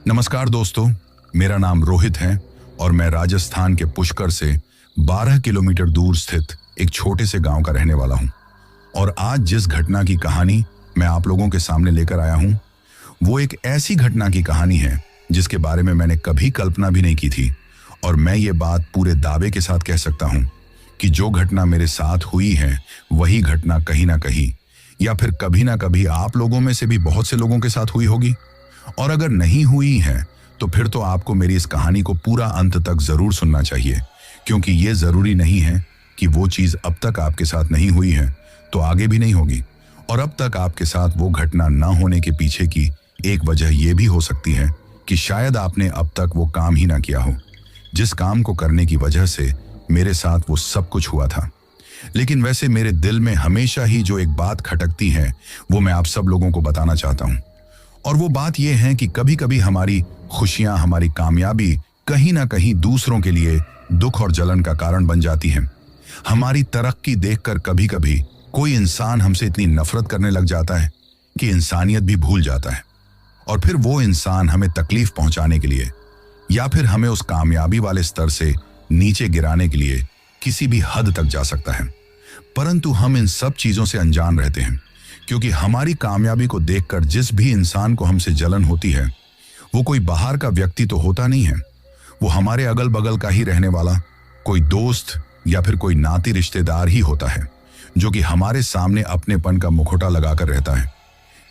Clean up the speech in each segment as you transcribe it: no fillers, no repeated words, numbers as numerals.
नमस्कार दोस्तों, मेरा नाम रोहित है और मैं राजस्थान के पुष्कर से 12 किलोमीटर दूर स्थित एक छोटे से गांव का रहने वाला हूं। और आज जिस घटना की कहानी मैं आप लोगों के सामने लेकर आया हूं, वो एक ऐसी घटना की कहानी है जिसके बारे में मैंने कभी कल्पना भी नहीं की थी। और मैं ये बात पूरे दावे के साथ कह सकता हूं कि जो घटना मेरे साथ हुई है वही घटना कहीं ना कहीं या फिर कभी ना कभी आप लोगों में से भी बहुत से लोगों के साथ हुई होगी। और अगर नहीं हुई है तो फिर तो आपको मेरी इस कहानी को पूरा अंत तक जरूर सुनना चाहिए, क्योंकि ये जरूरी नहीं है कि वो चीज अब तक आपके साथ नहीं हुई है तो आगे भी नहीं होगी। और अब तक आपके साथ वो घटना ना होने के पीछे की एक वजह यह भी हो सकती है कि शायद आपने अब तक वो काम ही ना किया हो जिस काम को करने की वजह से मेरे साथ वो सब कुछ हुआ था। लेकिन वैसे मेरे दिल में हमेशा ही जो एक बात खटकती है वो मैं आप सब लोगों को बताना चाहता हूं। और वो बात यह है कि कभी कभी हमारी खुशियां, हमारी कामयाबी कहीं ना कहीं दूसरों के लिए दुख और जलन का कारण बन जाती है। हमारी तरक्की देखकर कभी कभी कोई इंसान हमसे इतनी नफरत करने लग जाता है कि इंसानियत भी भूल जाता है। और फिर वो इंसान हमें तकलीफ पहुंचाने के लिए या फिर हमें उस कामयाबी वाले स्तर से नीचे गिराने के लिए किसी भी हद तक जा सकता है। परंतु हम इन सब चीजों से अनजान रहते हैं, क्योंकि हमारी कामयाबी को देखकर जिस भी इंसान को हमसे जलन होती है वो कोई बाहर का व्यक्ति तो होता नहीं है। वो हमारे अगल बगल का ही रहने वाला कोई दोस्त या फिर कोई नाती रिश्तेदार ही होता है, जो कि हमारे सामने अपनेपन का मुखौटा लगाकर रहता है,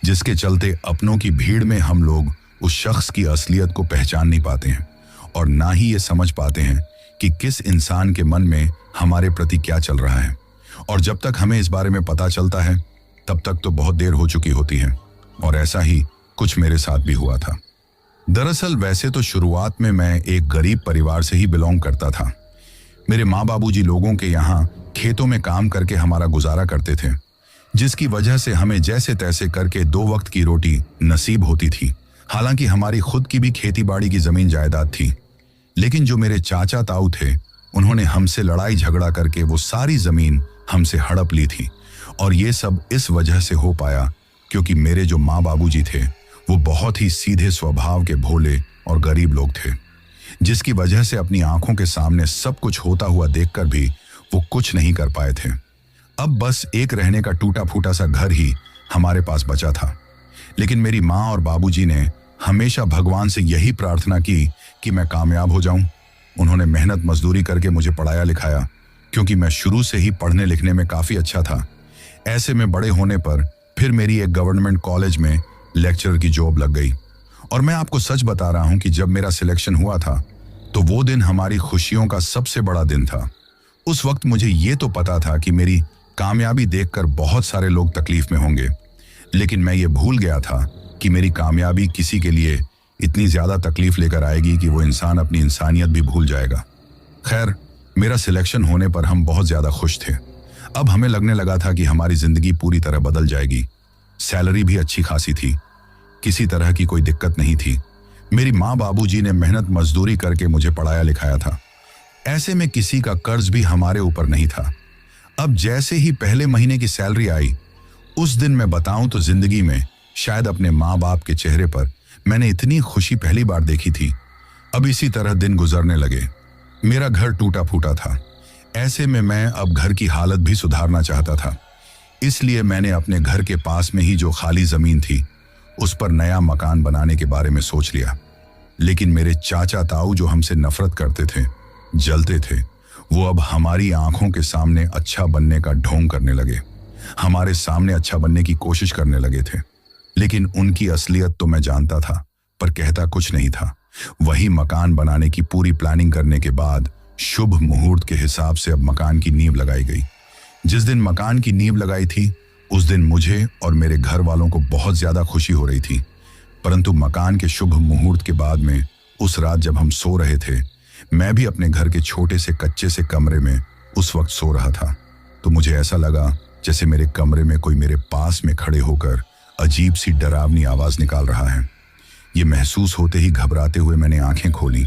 जिसके चलते अपनों की भीड़ में हम लोग उस शख्स की असलियत को पहचान नहीं पाते हैं और ना ही ये समझ पाते हैं कि किस इंसान के मन में हमारे प्रति क्या चल रहा है। और जब तक हमें इस बारे में पता चलता है तब तक तो बहुत देर हो चुकी होती है। और ऐसा ही कुछ मेरे साथ भी हुआ था। दरअसल वैसे तो शुरुआत में मैं एक गरीब परिवार से ही बिलोंग करता था। मेरे माँ बाबूजी लोगों के यहाँ खेतों में काम करके हमारा गुजारा करते थे, जिसकी वजह से हमें जैसे तैसे करके 2 वक्त की रोटी नसीब होती थी। हालांकि हमारी खुद की भी खेती बाड़ी की जमीन जायदाद थी, लेकिन जो मेरे चाचा ताऊ थे उन्होंने हमसे लड़ाई झगड़ा करके वो सारी जमीन हमसे हड़प ली थी। और ये सब इस वजह से हो पाया क्योंकि मेरे जो माँ बाबूजी थे वो बहुत ही सीधे स्वभाव के भोले और गरीब लोग थे, जिसकी वजह से अपनी आंखों के सामने सब कुछ होता हुआ देखकर भी वो कुछ नहीं कर पाए थे। अब बस एक रहने का टूटा फूटा सा घर ही हमारे पास बचा था। लेकिन मेरी माँ और बाबूजी ने हमेशा भगवान से यही प्रार्थना की कि मैं कामयाब हो जाऊं। उन्होंने मेहनत मजदूरी करके मुझे पढ़ाया लिखाया, क्योंकि मैं शुरू से ही पढ़ने लिखने में काफी अच्छा था। ऐसे में बड़े होने पर फिर मेरी एक गवर्नमेंट कॉलेज में लेक्चरर की जॉब लग गई। और मैं आपको सच बता रहा हूं कि जब मेरा सिलेक्शन हुआ था तो वो दिन हमारी खुशियों का सबसे बड़ा दिन था। उस वक्त मुझे ये तो पता था कि मेरी कामयाबी देखकर बहुत सारे लोग तकलीफ में होंगे, लेकिन मैं ये भूल गया था कि मेरी कामयाबी किसी के लिए इतनी ज्यादा तकलीफ लेकर आएगी कि वो इंसान अपनी इंसानियत भी भूल जाएगा। खैर, मेरा सिलेक्शन होने पर हम बहुत ज्यादा खुश थे। अब हमें लगने लगा था कि हमारी जिंदगी पूरी तरह बदल जाएगी। सैलरी भी अच्छी खासी थी, किसी तरह की कोई दिक्कत नहीं थी। मेरी माँ बाबूजी ने मेहनत मजदूरी करके मुझे पढ़ाया लिखाया था। ऐसे में किसी का कर्ज भी हमारे ऊपर नहीं था। अब जैसे ही पहले महीने की सैलरी आई, उस दिन मैं बताऊं तो जिंदगी में शायद अपने माँ बाप के चेहरे पर मैंने इतनी खुशी पहली बार देखी थी। अब इसी तरह दिन गुजरने लगे। मेरा घर टूटा फूटा था। ऐसे में मैं अब घर की हालत भी सुधारना चाहता था, इसलिए मैंने अपने घर के पास में ही जो खाली जमीन थी उस पर नया मकान बनाने के बारे में सोच लिया। लेकिन मेरे चाचा ताऊ जो हमसे नफरत करते थे, जलते थे, वो अब हमारी आंखों के सामने अच्छा बनने का ढोंग करने लगे, हमारे सामने अच्छा बनने की कोशिश करने लगे थे। लेकिन उनकी असलियत तो मैं जानता था, पर कहता कुछ नहीं था। वही मकान बनाने की पूरी प्लानिंग करने के बाद शुभ मुहूर्त के हिसाब से अब मकान की नींव लगाई गई। जिस दिन मकान की नींव लगाई थी उस दिन मुझे और मेरे घर वालों को बहुत ज्यादा खुशी हो रही थी। परंतु मकान के शुभ मुहूर्त के बाद में उस रात जब हम सो रहे थे, मैं भी अपने घर के छोटे से कच्चे से कमरे में उस वक्त सो रहा था, तो मुझे ऐसा लगा जैसे मेरे कमरे में कोई मेरे पास में खड़े होकर अजीब सी डरावनी आवाज निकाल रहा है। ये महसूस होते ही घबराते हुए मैंने आंखें खोली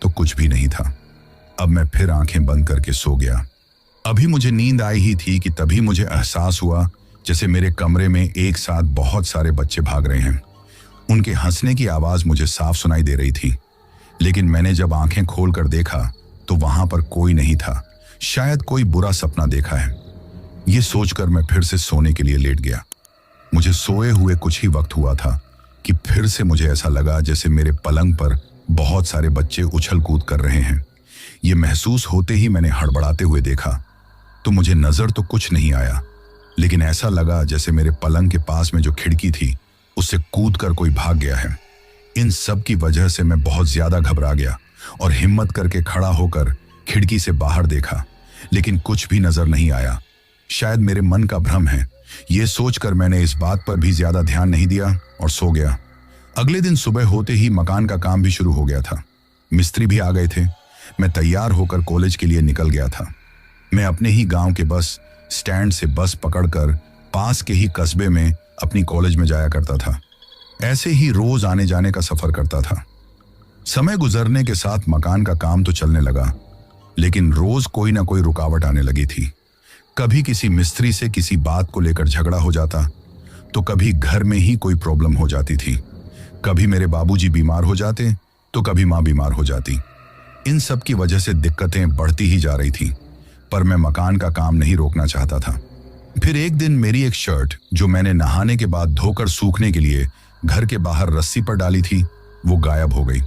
तो कुछ भी नहीं था। अब मैं फिर आंखें बंद करके सो गया। अभी मुझे नींद आई ही थी कि तभी मुझे एहसास हुआ जैसे मेरे कमरे में एक साथ बहुत सारे बच्चे भाग रहे हैं। उनके हंसने की आवाज मुझे साफ सुनाई दे रही थी, लेकिन मैंने जब आंखें खोलकर देखा तो वहां पर कोई नहीं था। शायद कोई बुरा सपना देखा है। ये सोचकर मैं फिर से सोने के लिए लेट गया। मुझे सोए हुए कुछ ही वक्त हुआ था कि फिर से मुझे ऐसा लगा जैसे मेरे पलंग पर बहुत सारे बच्चे उछल कूद कर रहे हैं। ये महसूस होते ही मैंने हड़बड़ाते हुए देखा तो मुझे नजर तो कुछ नहीं आया, लेकिन ऐसा लगा जैसे मेरे पलंग के पास में जो खिड़की थी उससे कूद कर कोई भाग गया है। इन सब की वजह से मैं बहुत ज्यादा घबरा गया और हिम्मत करके खड़ा होकर खिड़की से बाहर देखा, लेकिन कुछ भी नजर नहीं आया। शायद मेरे मन का भ्रम है। ये सोचकर मैंने इस बात पर भी ज्यादा ध्यान नहीं दिया और सो गया। अगले दिन सुबह होते ही मकान का काम भी शुरू हो गया था। मिस्त्री भी आ गए थे। मैं तैयार होकर कॉलेज के लिए निकल गया था। मैं अपने ही गांव के बस स्टैंड से बस पकड़कर पास के ही कस्बे में अपनी कॉलेज में जाया करता था। ऐसे ही रोज आने जाने का सफर करता था। समय गुजरने के साथ मकान का काम तो चलने लगा, लेकिन रोज कोई ना कोई रुकावट आने लगी थी। कभी किसी मिस्त्री से किसी बात को लेकर झगड़ा हो जाता, तो कभी घर में ही कोई प्रॉब्लम हो जाती थी। कभी मेरे बाबूजी बीमार हो जाते तो कभी माँ बीमार हो जाती। इन सब की वजह से दिक्कतें बढ़ती ही जा रही थी, पर मैं मकान का काम नहीं रोकना चाहता था। फिर एक दिन मेरी एक शर्ट जो मैंने नहाने के बाद धोकर सूखने के लिए घर के बाहर रस्सी पर डाली थी, वो गायब हो गई।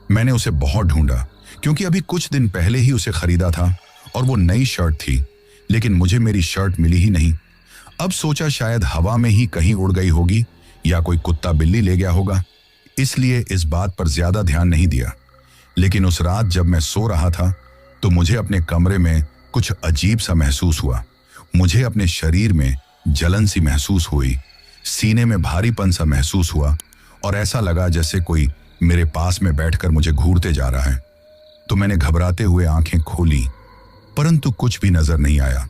मैंने उसे बहुत ढूंढा, क्योंकि अभी कुछ दिन पहले ही उसे खरीदा था और वो नई शर्ट थी, लेकिन मुझे मेरी शर्ट मिली ही नहीं। अब सोचा शायद हवा में ही कहीं उड़ गई होगी या कोई कुत्ता बिल्ली ले गया होगा, इसलिए इस बात पर ज्यादा ध्यान नहीं दिया। लेकिन उस रात जब मैं सो रहा था तो मुझे अपने कमरे में कुछ अजीब सा महसूस हुआ। मुझे अपने शरीर में जलन सी महसूस हुई, सीने में भारीपन सा महसूस हुआ और ऐसा लगा जैसे कोई मेरे पास में बैठकर मुझे घूरते जा रहा है। तो मैंने घबराते हुए आंखें खोली, परंतु कुछ भी नजर नहीं आया।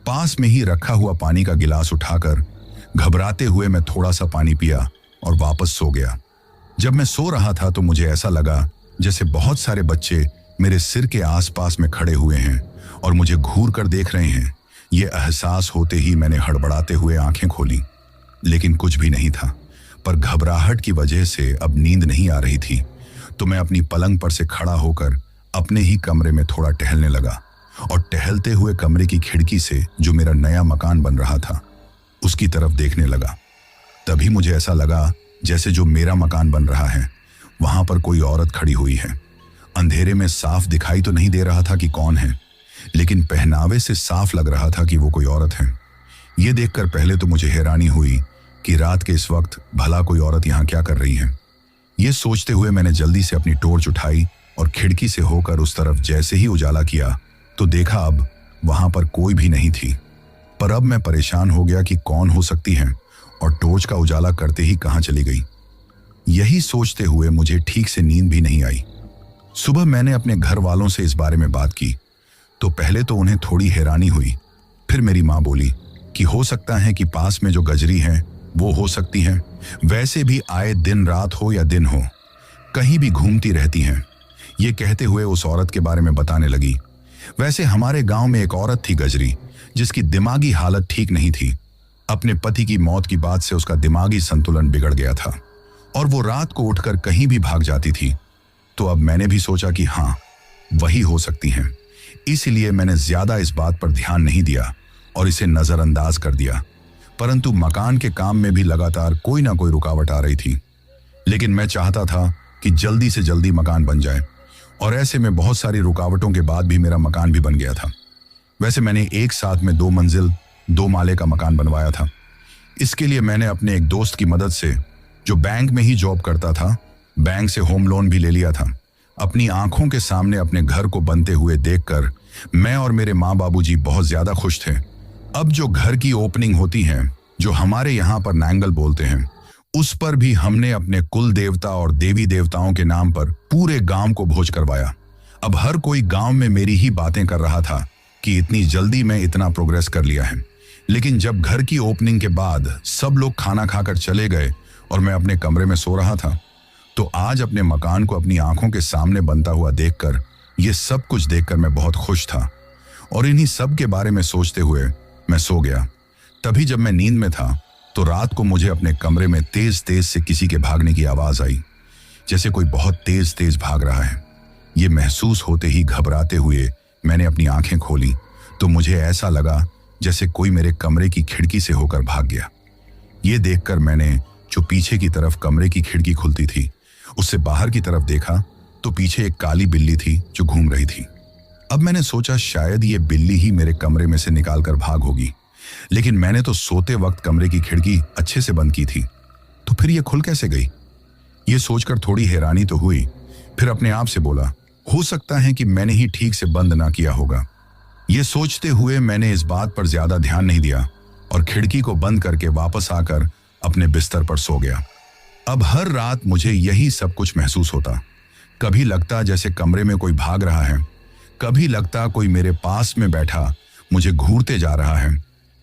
पास में ही रखा हुआ पानी का गिलास उठाकर घबराते हुए मैं थोड़ा सा पानी पिया और वापस सो गया। जब मैं सो रहा था तो मुझे ऐसा लगा जैसे बहुत सारे बच्चे मेरे सिर के आसपास में खड़े हुए हैं और मुझे घूर कर देख रहे हैं। ये एहसास होते ही मैंने हड़बड़ाते हुए आंखें खोली, लेकिन कुछ भी नहीं था। पर घबराहट की वजह से अब नींद नहीं आ रही थी, तो मैं अपनी पलंग पर से खड़ा होकर अपने ही कमरे में थोड़ा टहलने लगा और टहलते हुए कमरे की खिड़की से जो मेरा नया मकान बन रहा था उसकी तरफ देखने लगा। तभी मुझे ऐसा लगा जैसे जो मेरा मकान बन रहा है वहां पर कोई औरत खड़ी हुई है। अंधेरे में साफ दिखाई तो नहीं दे रहा था कि कौन है, लेकिन पहनावे से साफ लग रहा था कि वो कोई औरत है। ये देखकर पहले तो मुझे हैरानी हुई कि रात के इस वक्त भला कोई औरत यहाँ क्या कर रही है। ये सोचते हुए मैंने जल्दी से अपनी टॉर्च उठाई और खिड़की से होकर उस तरफ जैसे ही उजाला किया तो देखा अब वहां पर कोई भी नहीं थी। पर अब मैं परेशान हो गया कि कौन हो सकती है और टॉर्च का उजाला करते ही कहां चली गई। यही सोचते हुए मुझे ठीक से नींद भी नहीं आई। सुबह मैंने अपने घर वालों से इस बारे में बात की तो पहले तो उन्हें थोड़ी हैरानी हुई। फिर मेरी माँ बोली कि हो सकता है कि पास में जो गजरी हैं वो हो सकती हैं, वैसे भी आए दिन रात हो या दिन हो कहीं भी घूमती रहती हैं। ये कहते हुए उस औरत के बारे में बताने लगी। वैसे हमारे गांव में एक औरत थी गजरी, जिसकी दिमागी हालत ठीक नहीं थी। अपने पति की मौत की बाद से उसका दिमागी संतुलन बिगड़ गया था और वो रात को उठकर कहीं भी भाग जाती थी। तो अब मैंने भी सोचा कि हाँ, वही हो सकती हैं। इसलिए मैंने ज्यादा इस बात पर ध्यान नहीं दिया और इसे नजरअंदाज कर दिया। परंतु मकान के काम में भी लगातार कोई ना कोई रुकावट आ रही थी, लेकिन मैं चाहता था कि जल्दी से जल्दी मकान बन जाए और ऐसे में बहुत सारी रुकावटों के बाद भी मेरा मकान भी बन गया था। वैसे मैंने एक साथ में 2 मंजिल 2 माले का मकान बनवाया था। इसके लिए मैंने अपने एक दोस्त की मदद से, जो बैंक में ही जॉब करता था, बैंक से होम लोन भी ले लिया था। अपनी आंखों के सामने अपने घर को बनते हुए देखकर मैं और मेरे माँ बाबूजी बहुत ज्यादा खुश थे। अब जो घर की ओपनिंग होती है, जो हमारे यहाँ पर नांगल बोलते हैं, उस पर भी हमने अपने कुल देवता और देवी देवताओं के नाम पर पूरे गांव को भोज करवाया। अब हर कोई गांव में मेरी ही बातें कर रहा था कि इतनी जल्दी मैं इतना प्रोग्रेस कर लिया है। लेकिन जब घर की ओपनिंग के बाद सब लोग खाना खाकर चले गए और मैं अपने कमरे में सो रहा था, तो आज अपने मकान को अपनी आंखों के सामने बनता हुआ देखकर, ये सब कुछ देखकर मैं बहुत खुश था और इन्हीं सब के बारे में सोचते हुए मैं सो गया। तभी जब मैं नींद में था तो रात को मुझे अपने कमरे में तेज तेज से किसी के भागने की आवाज आई, जैसे कोई बहुत तेज तेज भाग रहा है। ये महसूस होते ही घबराते हुए मैंने अपनी आंखें खोली तो मुझे ऐसा लगा जैसे कोई मेरे कमरे की खिड़की से होकर भाग गया। ये देखकर मैंने जो पीछे की तरफ कमरे की खिड़की खुलती थी उससे बाहर की तरफ देखा तो पीछे एक काली बिल्ली थी जो घूम रही थी। अब मैंने सोचा शायद ये बिल्ली ही मेरे कमरे में से निकालकर भाग होगी, लेकिन मैंने तो सोते वक्त कमरे की खिड़की अच्छे से बंद की थी, तो फिर ये खुल कैसे गई? ये सोचकर थोड़ी हैरानी तो हुई, फिर अपने आप से बोला हो सकता है कि मैंने ही ठीक से बंद ना किया होगा। ये सोचते हुए मैंने इस बात पर ज्यादा ध्यान नहीं दिया और खिड़की को बंद करके वापस आकर अपने बिस्तर पर सो गया। अब हर रात मुझे यही सब कुछ महसूस होता। कभी लगता जैसे कमरे में कोई भाग रहा है, कभी लगता कोई मेरे पास में बैठा मुझे घूरते जा रहा है,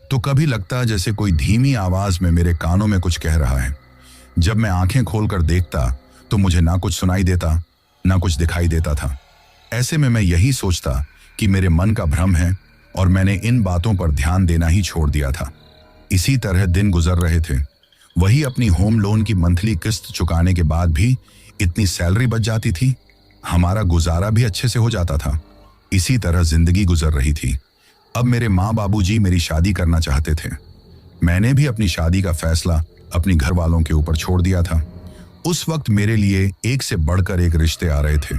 तो कभी लगता जैसे कोई धीमी आवाज में मेरे कानों में कुछ कह रहा है। जब मैं आंखें खोलकर देखता तो मुझे ना कुछ सुनाई देता ना कुछ दिखाई देता था। ऐसे में मैं यही सोचता कि मेरे मन का भ्रम है और मैंने इन बातों पर ध्यान देना ही छोड़ दिया था। इसी तरह दिन गुजर रहे थे। वही अपनी होम लोन की मंथली किस्त चुकाने के बाद भी इतनी सैलरी बच जाती थी, हमारा गुजारा भी अच्छे से हो जाता था। इसी तरह जिंदगी गुजर रही थी। अब मेरे माँ बाबूजी मेरी शादी करना चाहते थे। मैंने भी अपनी शादी का फैसला अपनी घर वालों के ऊपर छोड़ दिया था। उस वक्त मेरे लिए एक से बढ़कर एक रिश्ते आ रहे थे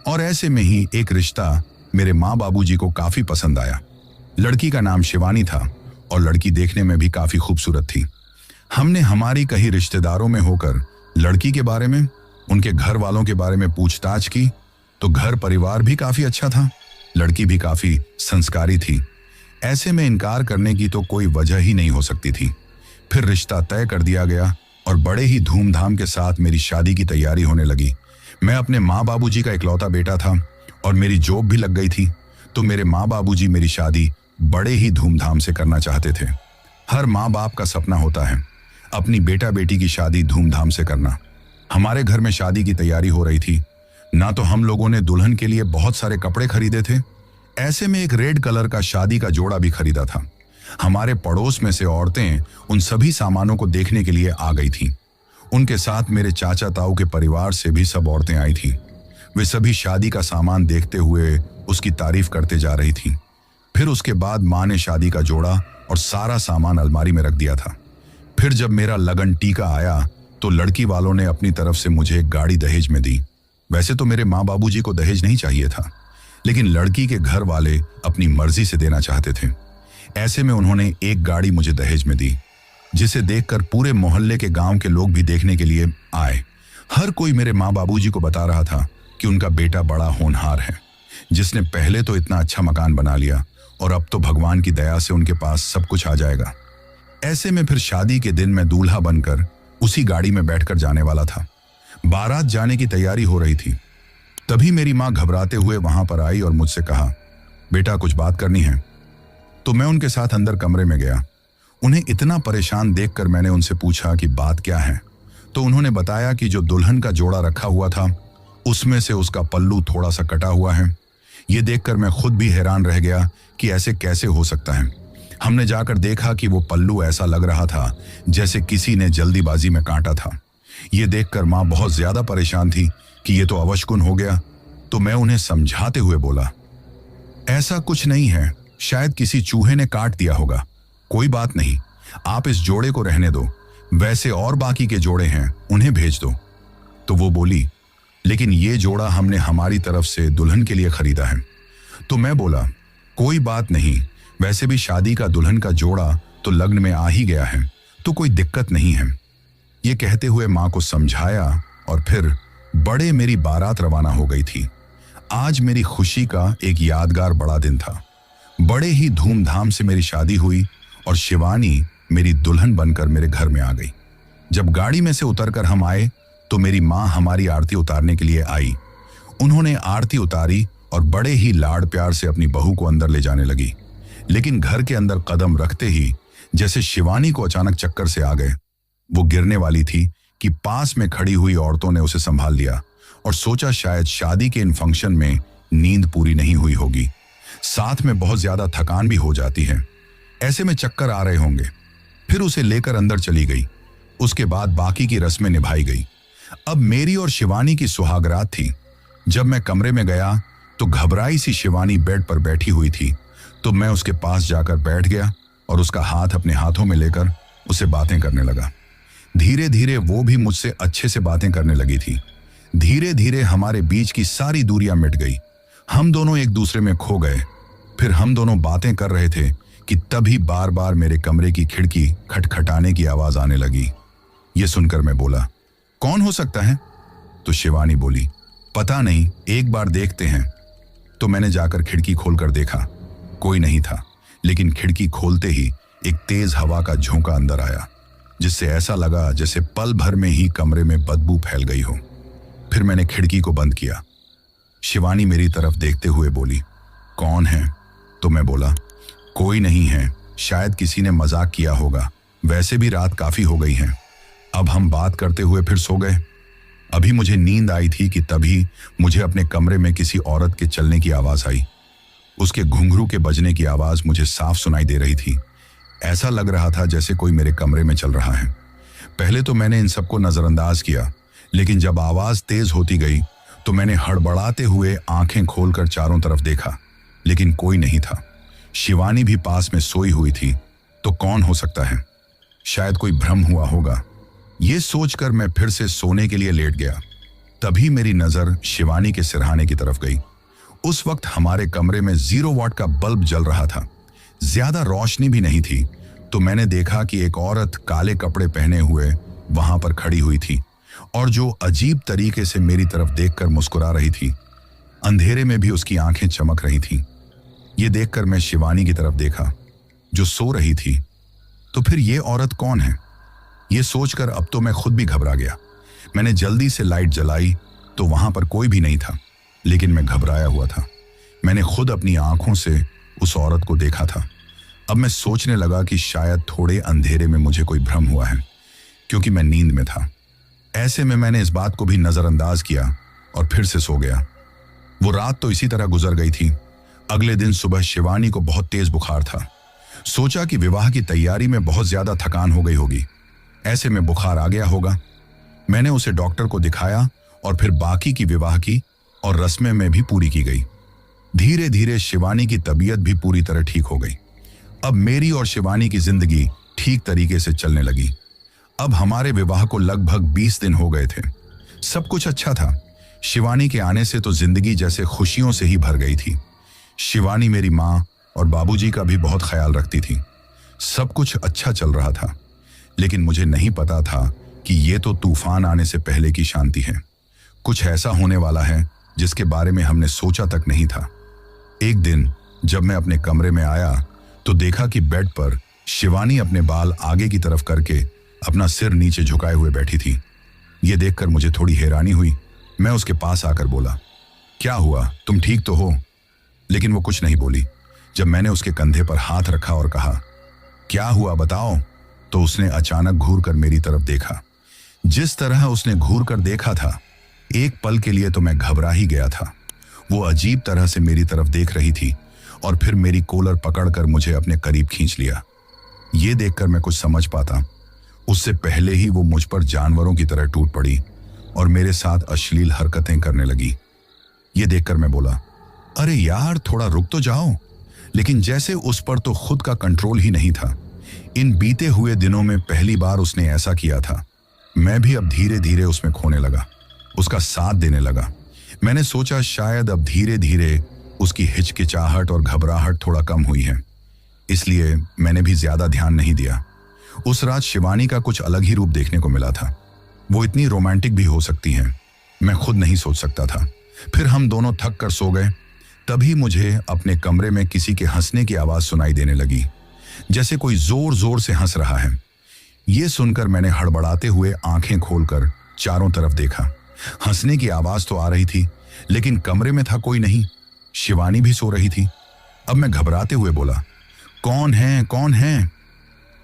और ऐसे में ही एक रिश्ता मेरे माँ बाबूजी को काफी पसंद आया। लड़की का नाम शिवानी था और लड़की देखने में भी काफी खूबसूरत थी। हमने हमारी कई रिश्तेदारों में होकर लड़की के बारे में, उनके घर वालों के बारे में पूछताछ की तो घर परिवार भी काफी अच्छा था, लड़की भी काफी संस्कारी थी। ऐसे में इनकार करने की तो कोई वजह ही नहीं हो सकती थी। फिर रिश्ता तय कर दिया गया और बड़े ही धूमधाम के साथ मेरी शादी की तैयारी होने लगी। मैं अपने माँ बाबूजी का इकलौता बेटा था और मेरी जॉब भी लग गई थी, तो मेरे माँ बाबूजी मेरी शादी बड़े ही धूमधाम से करना चाहते थे। हर माँ बाप का सपना होता है अपनी बेटा बेटी की शादी धूमधाम से करना। हमारे घर में शादी की तैयारी हो रही थी। ना तो हम लोगों ने दुल्हन के लिए बहुत सारे कपड़े खरीदे थे, ऐसे में एक रेड कलर का शादी का जोड़ा भी खरीदा था। हमारे पड़ोस में से औरतें उन सभी सामानों को देखने के लिए आ गई थीं। उनके साथ मेरे चाचा ताऊ के परिवार से भी सब औरतें आई थीं। वे सभी शादी का सामान देखते हुए उसकी तारीफ करते जा रही थीं। फिर उसके बाद माँ ने शादी का जोड़ा और सारा सामान अलमारी में रख दिया था। फिर जब मेरा लगन टीका आया तो लड़की वालों ने अपनी तरफ से मुझे एक गाड़ी दहेज में दी। वैसे तो मेरे माँ बाबूजी को दहेज नहीं चाहिए था, लेकिन लड़की के घर वाले अपनी मर्जी से देना चाहते थे। ऐसे में उन्होंने एक गाड़ी मुझे दहेज में दी, जिसे देखकर पूरे मोहल्ले के गांव के लोग भी देखने के लिए आए। हर कोई मेरे माँ बाबूजी को बता रहा था कि उनका बेटा बड़ा होनहार है, जिसने पहले तो इतना अच्छा मकान बना लिया और अब तो भगवान की दया से उनके पास सब कुछ आ जाएगा। ऐसे में फिर शादी के दिन मैं दूल्हा बनकर उसी गाड़ी में बैठकर जाने वाला था। बारात जाने की तैयारी हो रही थी। तभी मेरी माँ घबराते हुए वहां पर आई और मुझसे कहा, बेटा कुछ बात करनी है। तो मैं उनके साथ अंदर कमरे में गया। उन्हें इतना परेशान देखकर मैंने उनसे पूछा कि बात क्या है। तो उन्होंने बताया कि जो दुल्हन का जोड़ा रखा हुआ था उसमें से उसका पल्लू थोड़ा सा कटा हुआ है। ये देखकर मैं खुद भी हैरान रह गया कि ऐसे कैसे हो सकता है। हमने जाकर देखा कि वो पल्लू ऐसा लग रहा था जैसे किसी ने जल्दीबाजी में काटा था। ये देखकर माँ बहुत ज्यादा परेशान थी कि ये तो अवशकुन हो गया। तो मैं उन्हें समझाते हुए बोला, ऐसा कुछ नहीं है, शायद किसी चूहे ने काट दिया होगा, कोई बात नहीं, आप इस जोड़े को रहने दो, वैसे और बाकी के जोड़े हैं उन्हें भेज दो। तो वो बोली, लेकिन ये जोड़ा हमने हमारी तरफ से दुल्हन के लिए खरीदा है। तो मैं बोला, कोई बात नहीं, वैसे भी शादी का दुल्हन का जोड़ा तो लग्न में आ ही गया है, तो कोई दिक्कत नहीं है। ये कहते हुए माँ को समझाया और फिर बड़े मेरी बारात रवाना हो गई थी। आज मेरी खुशी का एक यादगार बड़ा दिन था। बड़े ही धूमधाम से मेरी शादी हुई और शिवानी मेरी दुल्हन बनकर मेरे घर में आ गई। जब गाड़ी में से उतरकर हम आए तो मेरी माँ हमारी आरती उतारने के लिए आई। उन्होंने आरती उतारी और बड़े ही लाड़ प्यार से अपनी बहू को अंदर ले जाने लगी। लेकिन घर के अंदर कदम रखते ही जैसे शिवानी को अचानक चक्कर से आ गए। वो गिरने वाली थी कि पास में खड़ी हुई औरतों ने उसे संभाल लिया और सोचा शायद शादी के इन फंक्शन में नींद पूरी नहीं हुई होगी, साथ में बहुत ज्यादा थकान भी हो जाती है, ऐसे में चक्कर आ रहे होंगे। फिर उसे लेकर अंदर चली गई। उसके बाद बाकी की रस्में निभाई गई। अब मेरी और शिवानी की सुहागरात थी। जब मैं कमरे में गया तो घबराई सी शिवानी बेड पर बैठी हुई थी, तो मैं उसके पास जाकर बैठ गया और उसका हाथ अपने हाथों में लेकर उससे बातें करने लगा। धीरे धीरे वो भी मुझसे अच्छे से बातें करने लगी थी। धीरे धीरे हमारे बीच की सारी दूरियां मिट गई। हम दोनों एक दूसरे में खो गए। फिर हम दोनों बातें कर रहे थे कि तभी बार बार मेरे कमरे की खिड़की खटखटाने की आवाज आने लगी। ये सुनकर मैं बोला, कौन हो सकता है? तो शिवानी बोली, पता नहीं, एक बार देखते हैं। तो मैंने जाकर खिड़की खोलकर देखा। कोई नहीं था, लेकिन खिड़की खोलते ही एक तेज हवा का झोंका अंदर आया, जिससे ऐसा लगा जैसे पल भर में ही कमरे में बदबू फैल गई हो। फिर मैंने खिड़की को बंद किया। शिवानी मेरी तरफ देखते हुए बोली, कौन है? तो मैं बोला, कोई नहीं है, शायद किसी ने मजाक किया होगा, वैसे भी रात काफी हो गई है। अब हम बात करते हुए फिर सो गए। अभी मुझे नींद आई थी कि तभी मुझे अपने कमरे में किसी औरत के चलने की आवाज आई। उसके घुंघरू के बजने की आवाज मुझे साफ सुनाई दे रही थी। ऐसा लग रहा था जैसे कोई मेरे कमरे में चल रहा है। पहले तो मैंने इन सबको नजरअंदाज किया, लेकिन जब आवाज तेज होती गई तो मैंने हड़बड़ाते हुए आंखें खोलकर चारों तरफ देखा, लेकिन कोई नहीं था। शिवानी भी पास में सोई हुई थी। तो कौन हो सकता है? शायद कोई भ्रम हुआ होगा। ये सोचकर मैं फिर से सोने के लिए लेट गया। तभी मेरी नजर शिवानी के सिरहाने की तरफ गई। उस वक्त हमारे कमरे में 0 वाट का बल्ब जल रहा था। ज्यादा रोशनी भी नहीं थी। तो मैंने देखा कि एक औरत काले कपड़े पहने हुए वहां पर खड़ी हुई थी और जो अजीब तरीके से मेरी तरफ देखकर मुस्कुरा रही थी। अंधेरे में भी उसकी आंखें चमक रही थीं। ये देखकर मैं शिवानी की तरफ देखा, जो सो रही थी। तो फिर ये औरत कौन है? ये सोचकर अब तो मैं खुद भी घबरा गया। मैंने जल्दी से लाइट जलाई तो वहां पर कोई भी नहीं था, लेकिन मैं घबराया हुआ था। मैंने खुद अपनी आंखों से उस औरत को देखा था। अब मैं सोचने लगा कि शायद थोड़े अंधेरे में मुझे कोई भ्रम हुआ है, क्योंकि मैं नींद में था। ऐसे में मैंने इस बात को भी नजरअंदाज किया और फिर से सो गया। वो रात तो इसी तरह गुजर गई थी। अगले दिन सुबह शिवानी को बहुत तेज बुखार था। सोचा कि विवाह की तैयारी में बहुत ज्यादा थकान हो गई होगी, ऐसे में बुखार आ गया होगा। मैंने उसे डॉक्टर को दिखाया और फिर बाकी की विवाह की और रस्में में भी पूरी की गई। धीरे धीरे शिवानी की तबीयत भी पूरी तरह ठीक हो गई। अब मेरी और शिवानी की जिंदगी ठीक तरीके से चलने लगी। अब हमारे विवाह को लगभग 20 दिन हो गए थे। सब कुछ अच्छा था। शिवानी के आने से तो जिंदगी जैसे खुशियों से ही भर गई थी। शिवानी मेरी माँ और बाबूजी का भी बहुत ख्याल रखती थी। सब कुछ अच्छा चल रहा था, लेकिन मुझे नहीं पता था कि ये तो तूफान आने से पहले की शांति है। कुछ ऐसा होने वाला है जिसके बारे में हमने सोचा तक नहीं था। एक दिन जब मैं अपने कमरे में आया तो देखा कि बेड पर शिवानी अपने बाल आगे की तरफ करके अपना सिर नीचे झुकाए हुए बैठी थी। ये देखकर मुझे थोड़ी हैरानी हुई। मैं उसके पास आकर बोला, क्या हुआ, तुम ठीक तो हो? लेकिन वो कुछ नहीं बोली। जब मैंने उसके कंधे पर हाथ रखा और कहा, क्या हुआ बताओ, तो उसने अचानक घूर कर मेरी तरफ देखा। जिस तरह उसने घूर कर देखा था, एक पल के लिए तो मैं घबरा ही गया था। वो अजीब तरह से मेरी तरफ देख रही थी और फिर मेरी कॉलर पकड़कर मुझे अपने करीब खींच लिया। ये देखकर मैं कुछ समझ पाता उससे पहले ही वो मुझ पर जानवरों की तरह टूट पड़ी और मेरे साथ अश्लील हरकतें करने लगी। ये देखकर मैं बोला, अरे यार थोड़ा रुक तो जाओ। लेकिन जैसे उस पर तो खुद का कंट्रोल ही नहीं था। इन बीते हुए दिनों में पहली बार उसने ऐसा किया था। मैं भी अब धीरे धीरे उसमें खोने लगा, उसका साथ देने लगा। मैंने सोचा शायद अब धीरे धीरे उसकी हिचकिचाहट और घबराहट थोड़ा कम हुई है, इसलिए मैंने भी ज्यादा ध्यान नहीं दिया। उस रात शिवानी का कुछ अलग ही रूप देखने को मिला था। वो इतनी रोमांटिक भी हो सकती है, मैं खुद नहीं सोच सकता था। फिर हम दोनों थक कर सो गए। तभी मुझे अपने कमरे में किसी के हंसने की आवाज सुनाई देने लगी, जैसे कोई जोर जोर से हंस रहा है। ये सुनकर मैंने हड़बड़ाते हुए आंखें खोलकर चारों तरफ देखा। हंसने की आवाज तो आ रही थी, लेकिन कमरे में था कोई नहीं। शिवानी भी सो रही थी। अब मैं घबराते हुए बोला, कौन है, कौन है?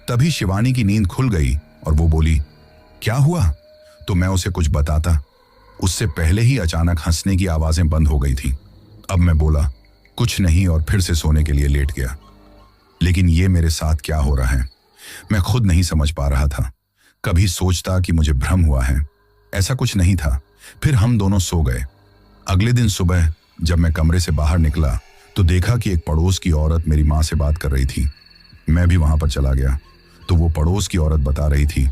तभी शिवानी की नींद खुल गई और वो बोली, क्या हुआ? तो मैं उसे कुछ बताता, उससे पहले ही अचानक हंसने की आवाजें बंद हो गई थी। अब मैं बोला, कुछ नहीं, और फिर से सोने के लिए लेट गया। लेकिन ये मेरे साथ क्या हो रहा है? मैं खुद नहीं समझ पा रहा था। कभी सोचता कि मुझे भ्रम हुआ है, ऐसा कुछ नहीं था। फिर हम दोनों सो गए। अगले दिन सुबह जब मैं कमरे से बाहर निकला तो देखा कि एक पड़ोस की औरत मेरी माँ से बात कर रही थी। मैं भी वहां पर चला गया तो वो पड़ोस की औरत बता रही थी,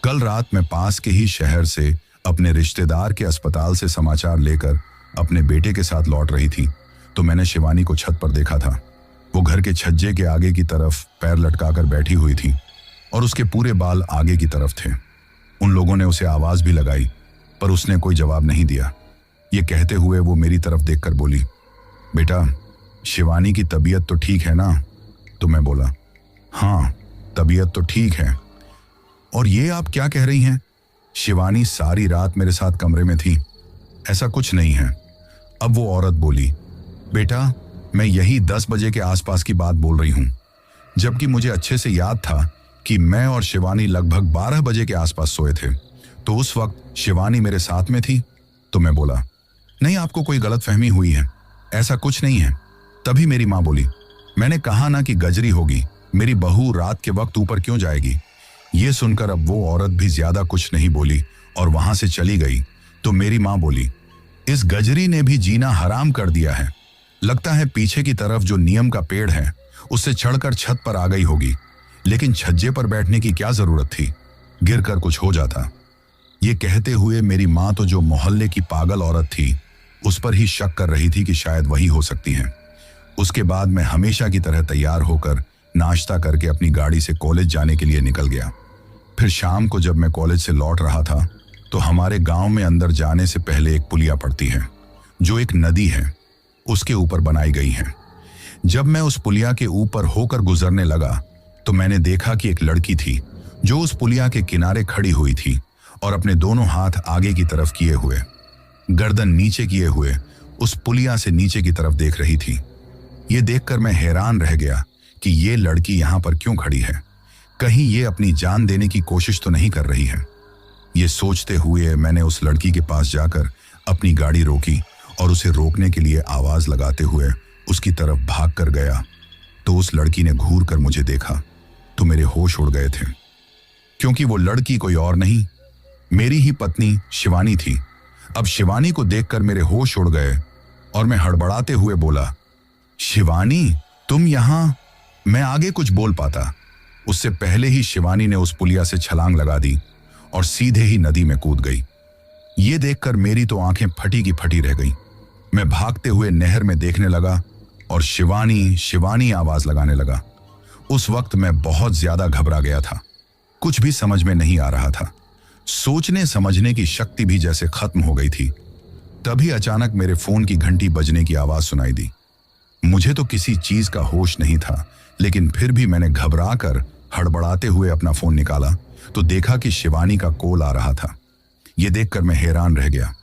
कल रात मैं पास के ही शहर से अपने रिश्तेदार के अस्पताल से समाचार लेकर अपने बेटे के साथ लौट रही थी तो मैंने शिवानी को छत पर देखा था। वो घर के छज्जे के आगे की तरफ पैर लटकाकर बैठी हुई थी और उसके पूरे बाल आगे की तरफ थे। उन लोगों ने उसे आवाज भी लगाई पर उसने कोई जवाब नहीं दिया। ये कहते हुए वो मेरी तरफ देखकर बोली, बेटा शिवानी की तबीयत तो ठीक है ना? तो मैं बोला, हाँ तबीयत तो ठीक है। और ये आप क्या कह रही हैं? शिवानी सारी रात मेरे साथ कमरे में थी। ऐसा कुछ नहीं है। अब वो औरत बोली, बेटा मैं यही 10 बजे के आसपास की बात बोल रही हूं, जबकि मुझे अच्छे से याद था कि मैं और शिवानी लगभग 12 बजे के आसपास सोए थे। तो उस वक्त शिवानी मेरे साथ में थी। तो मैं बोला, नहीं आपको कोई गलतफहमी हुई है, ऐसा कुछ नहीं है। तभी मेरी माँ बोली, मैंने कहा ना कि गजरी होगी, मेरी बहू रात के वक्त ऊपर क्यों जाएगी? ये सुनकर अब वो औरत भी ज्यादा कुछ नहीं बोली और वहां से चली गई। तो मेरी माँ बोली, इस गजरी ने भी जीना हराम कर दिया है। लगता है पीछे की तरफ जो नीम का पेड़ है उससे चढ़कर छत पर आ गई होगी, लेकिन छज्जे पर बैठने की क्या जरूरत थी, गिरकर कुछ हो जाता। ये कहते हुए मेरी माँ तो जो मोहल्ले की पागल औरत थी उस पर ही शक कर रही थी कि शायद वही हो सकती है। उसके बाद मैं हमेशा की तरह तैयार होकर नाश्ता करके अपनी गाड़ी से कॉलेज जाने के लिए निकल गया। फिर शाम को जब मैं कॉलेज से लौट रहा था तो हमारे गांव में अंदर जाने से पहले एक पुलिया पड़ती है जो एक नदी है, उसके ऊपर बनाई गई है। जब मैं उस पुलिया के ऊपर होकर गुजरने लगा तो मैंने देखा कि एक लड़की थी जो उस पुलिया के किनारे खड़ी हुई थी और अपने दोनों हाथ आगे की तरफ किए हुए, गर्दन नीचे किए हुए उस पुलिया से नीचे की तरफ देख रही थी। ये देखकर मैं हैरान रह गया कि ये लड़की यहां पर क्यों खड़ी है, कहीं ये अपनी जान देने की कोशिश तो नहीं कर रही है। ये सोचते हुए मैंने उस लड़की के पास जाकर अपनी गाड़ी रोकी और उसे रोकने के लिए आवाज लगाते हुए उसकी तरफ भाग कर गया। तो उस लड़की ने घूर कर मुझे देखा तो मेरे होश उड़ गए थे, क्योंकि वो लड़की कोई और नहीं, मेरी ही पत्नी शिवानी थी। अब शिवानी को देखकर मेरे होश उड़ गए और मैं हड़बड़ाते हुए बोला, शिवानी तुम यहां? मैं आगे कुछ बोल पाता, उससे पहले ही शिवानी ने उस पुलिया से छलांग लगा दी और सीधे ही नदी में कूद गई। ये देखकर मेरी तो आंखें फटी की फटी रह गईं। मैं भागते हुए नहर में देखने लगा और शिवानी शिवानी आवाज लगाने लगा। उस वक्त मैं बहुत ज्यादा घबरा गया था, कुछ भी समझ में नहीं आ रहा था। सोचने समझने की शक्ति भी जैसे खत्म हो गई थी। तभी अचानक मेरे फोन की घंटी बजने की आवाज सुनाई दी। मुझे तो किसी चीज का होश नहीं था, लेकिन फिर भी मैंने घबरा कर हड़बड़ाते हुए अपना फोन निकाला तो देखा कि शिवानी का कॉल आ रहा था। यह देखकर मैं हैरान रह गया।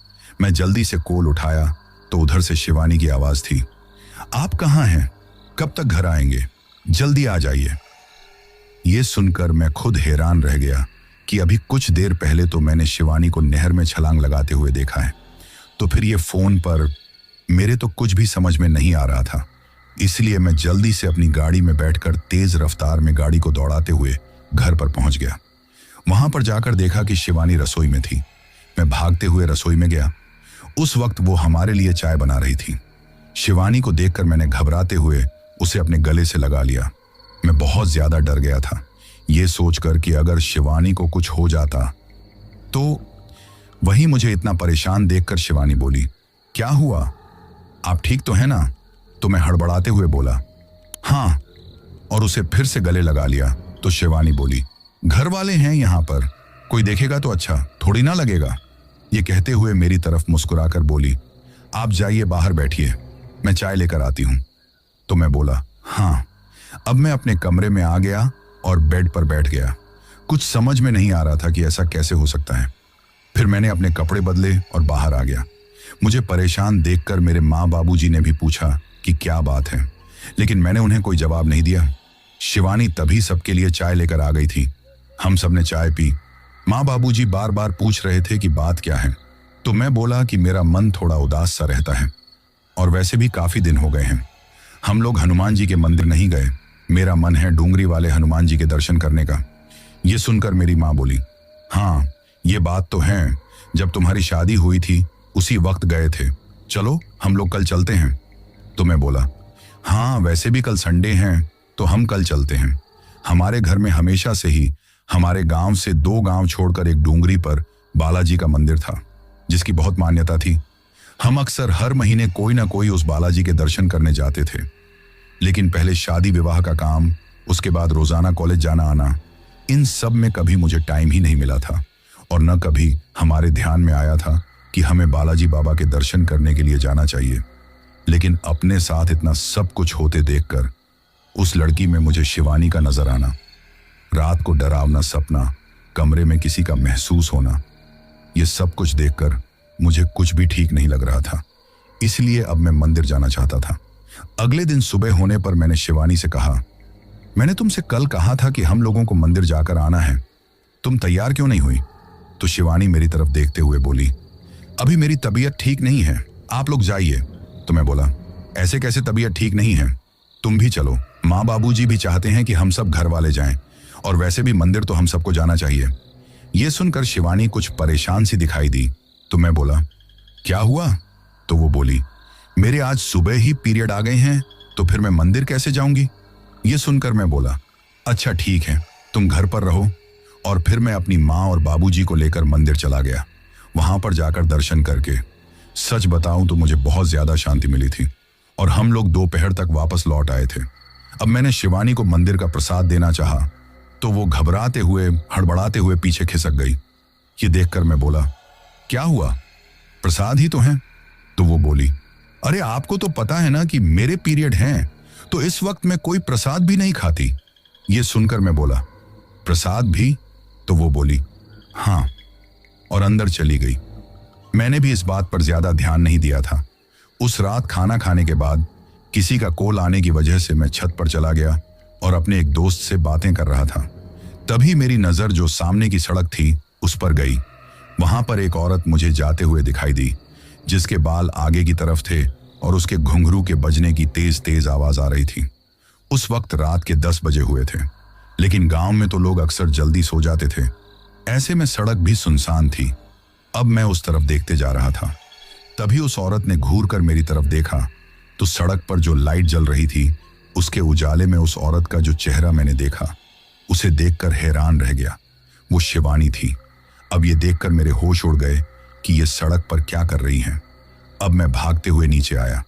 मैं जल्दी से कॉल उठाया तो उधर से शिवानी की आवाज थी, आप कहाँ हैं? कब तक घर आएंगे? जल्दी आ जाइए। यह सुनकर मैं खुद हैरान रह गया कि अभी कुछ देर पहले तो मैंने शिवानी को नहर में छलांग लगाते हुए देखा है, तो फिर ये फोन पर मेरे तो कुछ भी समझ में नहीं आ रहा था। इसलिए मैं जल्दी से अपनी गाड़ी में बैठकर तेज रफ्तार में गाड़ी को दौड़ाते हुए घर पर पहुंच गया। वहां पर जाकर देखा कि शिवानी रसोई में थी। मैं भागते हुए रसोई में गया। उस वक्त वो हमारे लिए चाय बना रही थी। शिवानी को देखकर मैंने घबराते हुए उसे अपने गले से लगा लिया। मैं बहुत ज्यादा डर गया था, ये सोचकर कि अगर शिवानी को कुछ हो जाता तो। वहीं मुझे इतना परेशान देखकर शिवानी बोली, क्या हुआ, आप ठीक तो हैं ना? तो मैं हड़बड़ाते हुए बोला, हाँ, और उसे फिर से गले लगा लिया। तो शिवानी बोली, घर वाले हैं यहाँ पर, कोई देखेगा तो अच्छा थोड़ी ना लगेगा। ये कहते हुए मेरी तरफ मुस्कुराकर बोली, आप जाइए बाहर बैठिए, मैं चाय लेकर आती हूँ। तो मैं बोला, हाँ। अब मैं अपने कमरे में आ गया और बेड पर बैठ गया। कुछ समझ में नहीं आ रहा था कि ऐसा कैसे हो सकता है। फिर मैंने अपने कपड़े बदले और बाहर आ गया। मुझे परेशान देखकर मेरे माँ बाबूजी ने भी पूछा कि क्या बात है, लेकिन मैंने उन्हें कोई जवाब नहीं दिया। शिवानी तभी सबके लिए चाय लेकर आ गई थी। हम सबने चाय पी। माँ बाबूजी बार बार पूछ रहे थे कि बात क्या है, तो मैं बोला कि मेरा मन थोड़ा उदास सा रहता है और वैसे भी काफी दिन हो गए हैं। हम लोग हनुमान जी के मंदिर नहीं गए। मेरा मन है डूंगरी वाले हनुमान जी के दर्शन करने का। ये सुनकर मेरी माँ बोली, हाँ ये बात तो है, जब तुम्हारी शादी हुई थी उसी वक्त गए थे, चलो हम लोग कल चलते हैं। तो मैं बोला, हाँ वैसे भी कल संडे हैं तो हम कल चलते हैं। हमारे घर में हमेशा से ही हमारे गांव से 2 गांव छोड़कर एक डूंगरी पर बालाजी का मंदिर था जिसकी बहुत मान्यता थी। हम अक्सर हर महीने कोई ना कोई उस बालाजी के दर्शन करने जाते थे, लेकिन पहले शादी विवाह का काम, उसके बाद रोजाना कॉलेज जाना आना, इन सब में कभी मुझे टाइम ही नहीं मिला था और न कभी हमारे ध्यान में आया था कि हमें बालाजी बाबा के दर्शन करने के लिए जाना चाहिए। लेकिन अपने साथ इतना सब कुछ होते देखकर उस लड़की में मुझे शिवानी का नजर आना, रात को डरावना सपना, कमरे में किसी का महसूस होना, ये सब कुछ देखकर मुझे कुछ भी ठीक नहीं लग रहा था। इसलिए अब मैं मंदिर जाना चाहता था। अगले दिन सुबह होने पर मैंने शिवानी से कहा, मैंने तुमसे कल कहा था कि हम लोगों को मंदिर जाकर आना है, तुम तैयार क्यों नहीं हुई? तो शिवानी मेरी तरफ देखते हुए बोली, अभी मेरी तबीयत ठीक नहीं है, आप लोग जाइए। तो मैं बोला, ऐसे कैसे तबीयत ठीक नहीं है, तुम भी चलो, माँ बाबूजी भी चाहते हैं कि हम सब घर वाले जाएं, और वैसे भी मंदिर तो हम सबको जाना चाहिए। ये सुनकर शिवानी कुछ परेशान सी दिखाई दी। तो मैं बोला, क्या हुआ? तो वो बोली, मेरे आज सुबह ही पीरियड आ गए हैं, तो फिर मैं मंदिर कैसे जाऊंगी? ये सुनकर मैं बोला, अच्छा ठीक है, तुम घर पर रहो। और फिर मैं अपनी माँ और बाबूजी को लेकर मंदिर चला गया। वहां पर जाकर दर्शन करके सच बताऊं तो मुझे बहुत ज्यादा शांति मिली थी और हम लोग दोपहर तक वापस लौट आए थे। अब मैंने शिवानी को मंदिर का प्रसाद देना चाहा तो वो घबराते हुए, हड़बड़ाते हुए पीछे खिसक गई। ये देखकर मैं बोला, क्या हुआ, प्रसाद ही तो है? तो वो बोली, अरे आपको तो पता है ना कि मेरे पीरियड हैं, तो इस वक्त मैं कोई प्रसाद भी नहीं खाती। ये सुनकर मैं बोला, प्रसाद भी? तो वो बोली, हाँ, और अंदर चली गई। मैंने भी इस बात पर ज्यादा ध्यान नहीं दिया था। उस रात खाना खाने के बाद किसी का कॉल आने की वजह से मैं छत पर चला गया और अपने एक दोस्त से बातें कर रहा था। तभी मेरी नजर जो सामने की सड़क थी उस पर गई। वहां पर एक औरत मुझे जाते हुए दिखाई दी, जिसके बाल आगे की तरफ थे और उसके घुंघरू के बजने की तेज तेज आवाज आ रही थी। उस वक्त रात के 10 बजे हुए थे, लेकिन गांव में तो लोग अक्सर जल्दी सो जाते थे। ऐसे में सड़क भी सुनसान थी। अब मैं उस तरफ देखते जा रहा था। तभी उस औरत ने घूर कर मेरी तरफ देखा तो सड़क पर जो लाइट जल रही थी उसके उजाले में उस औरत का जो चेहरा मैंने देखा, उसे देखकर हैरान रह गया। वो शिवानी थी। अब ये देखकर मेरे होश उड़ गए कि ये सड़क पर क्या कर रही हैं। अब मैं भागते हुए नीचे आया।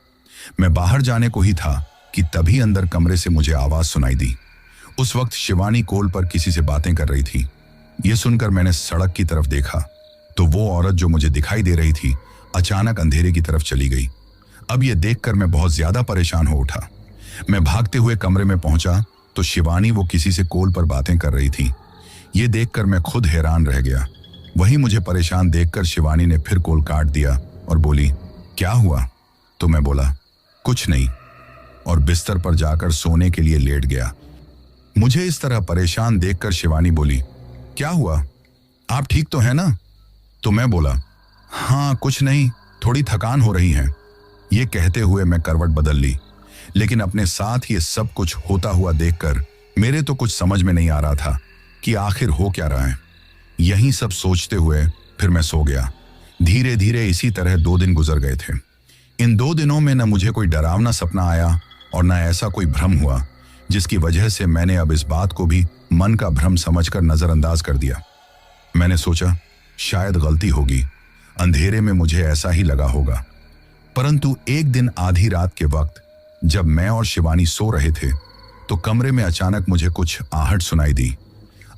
मैं बाहर जाने को ही था कि तभी अंदर कमरे से मुझे आवाज सुनाई दी। उस वक्त शिवानी कॉल पर किसी से बातें कर रही थी। ये सुनकर मैंने सड़क की तरफ देखा तो वो औरत जो मुझे दिखाई दे रही थी अचानक अंधेरे की तरफ चली गई। अब ये देखकर मैं बहुत ज्यादा परेशान हो उठा। मैं भागते हुए कमरे में पहुंचा तो शिवानी वो किसी से कॉल पर बातें कर रही थी। ये देखकर मैं खुद हैरान रह गया। वहीं मुझे परेशान देखकर शिवानी ने फिर कॉल काट दिया और बोली, क्या हुआ? तो मैं बोला, कुछ नहीं, और बिस्तर पर जाकर सोने के लिए लेट गया। मुझे इस तरह परेशान देखकर शिवानी बोली, क्या हुआ, आप ठीक तो है ना? तो मैं बोला, हाँ कुछ नहीं, थोड़ी थकान हो रही है। ये कहते हुए मैं करवट बदल ली, लेकिन अपने साथ ये सब कुछ होता हुआ देखकर मेरे तो कुछ समझ में नहीं आ रहा था कि आखिर हो क्या रहा है। यही सब सोचते हुए फिर मैं सो गया। धीरे धीरे इसी तरह 2 दिन गुजर गए थे। इन 2 दिनों में न मुझे कोई डरावना सपना आया और न ऐसा कोई भ्रम हुआ, जिसकी वजह से मैंने अब इस बात को भी मन का भ्रम समझकर नजरअंदाज कर दिया। मैंने सोचा शायद गलती होगी, अंधेरे में मुझे ऐसा ही लगा होगा। परंतु एक दिन आधी रात के वक्त जब मैं और शिवानी सो रहे थे तो कमरे में अचानक मुझे कुछ आहट सुनाई दी।